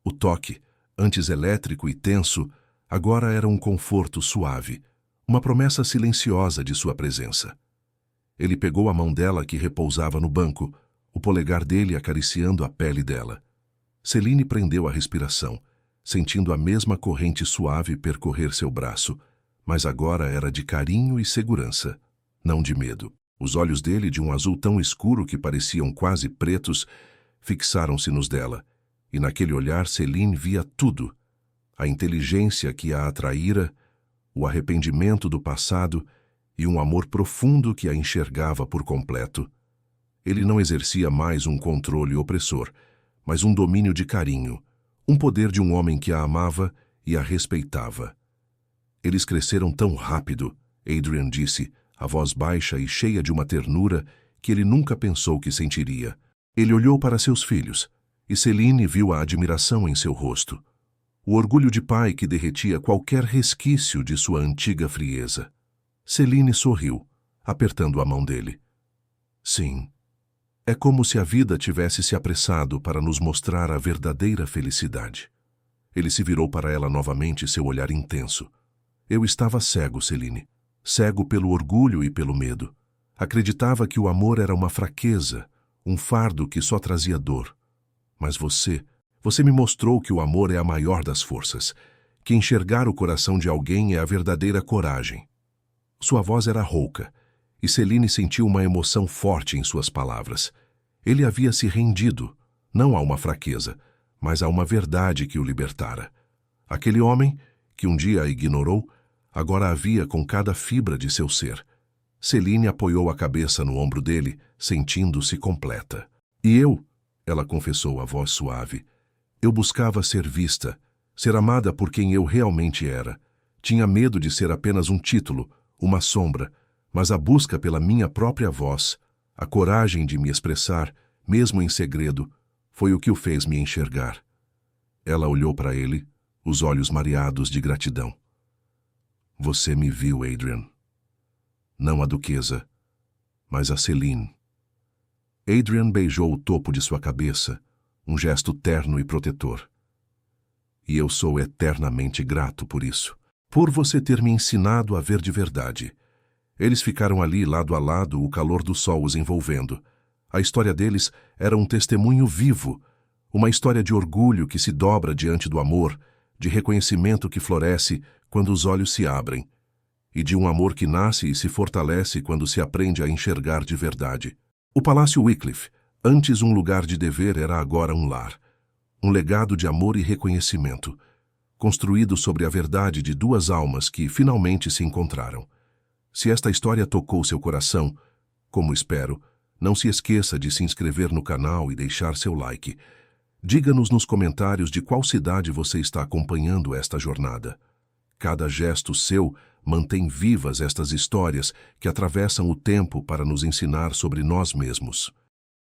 O toque, antes elétrico e tenso, agora era um conforto suave, uma promessa silenciosa de sua presença. Ele pegou a mão dela que repousava no banco, o polegar dele acariciando a pele dela. Celine prendeu a respiração, sentindo a mesma corrente suave percorrer seu braço, mas agora era de carinho e segurança, não de medo. Os olhos dele, de um azul tão escuro que pareciam quase pretos, fixaram-se nos dela, e naquele olhar Celine via tudo: a inteligência que a atraíra, o arrependimento do passado e um amor profundo que a enxergava por completo. Ele não exercia mais um controle opressor, mas um domínio de carinho, um poder de um homem que a amava e a respeitava. Eles cresceram tão rápido, Adrian disse, a voz baixa e cheia de uma ternura que ele nunca pensou que sentiria. Ele olhou para seus filhos, e Celine viu a admiração em seu rosto, o orgulho de pai que derretia qualquer resquício de sua antiga frieza. Celine sorriu, apertando a mão dele. Sim, é como se a vida tivesse se apressado para nos mostrar a verdadeira felicidade. Ele se virou para ela novamente, seu olhar intenso. Eu estava cego, Celine. Cego pelo orgulho e pelo medo. Acreditava que o amor era uma fraqueza, um fardo que só trazia dor. Mas você me mostrou que o amor é a maior das forças, que enxergar o coração de alguém é a verdadeira coragem. Sua voz era rouca, e Celine sentiu uma emoção forte em suas palavras. Ele havia se rendido, não a uma fraqueza, mas a uma verdade que o libertara. Aquele homem, que um dia a ignorou, agora a via com cada fibra de seu ser. Celine apoiou a cabeça no ombro dele, sentindo-se completa. E eu, ela confessou a voz suave, eu buscava ser vista, ser amada por quem eu realmente era. Tinha medo de ser apenas um título, uma sombra, mas a busca pela minha própria voz, a coragem de me expressar, mesmo em segredo, foi o que o fez me enxergar. Ela olhou para ele, os olhos mareados de gratidão. Você me viu, Adrian. Não a duquesa, mas a Celine. Adrian beijou o topo de sua cabeça, um gesto terno e protetor. E eu sou eternamente grato por isso, por você ter me ensinado a ver de verdade. Eles ficaram ali lado a lado, o calor do sol os envolvendo, A história deles era um testemunho vivo, uma história de orgulho que se dobra diante do amor, de reconhecimento que floresce quando os olhos se abrem, e de um amor que nasce e se fortalece quando se aprende a enxergar de verdade. O Palácio Wycliffe, antes um lugar de dever, era agora um lar, um legado de amor e reconhecimento, construído sobre a verdade de duas almas que finalmente se encontraram. Se esta história tocou seu coração, como espero, não se esqueça de se inscrever no canal e deixar seu like. Diga-nos nos comentários de qual cidade você está acompanhando esta jornada. Cada gesto seu mantém vivas estas histórias que atravessam o tempo para nos ensinar sobre nós mesmos.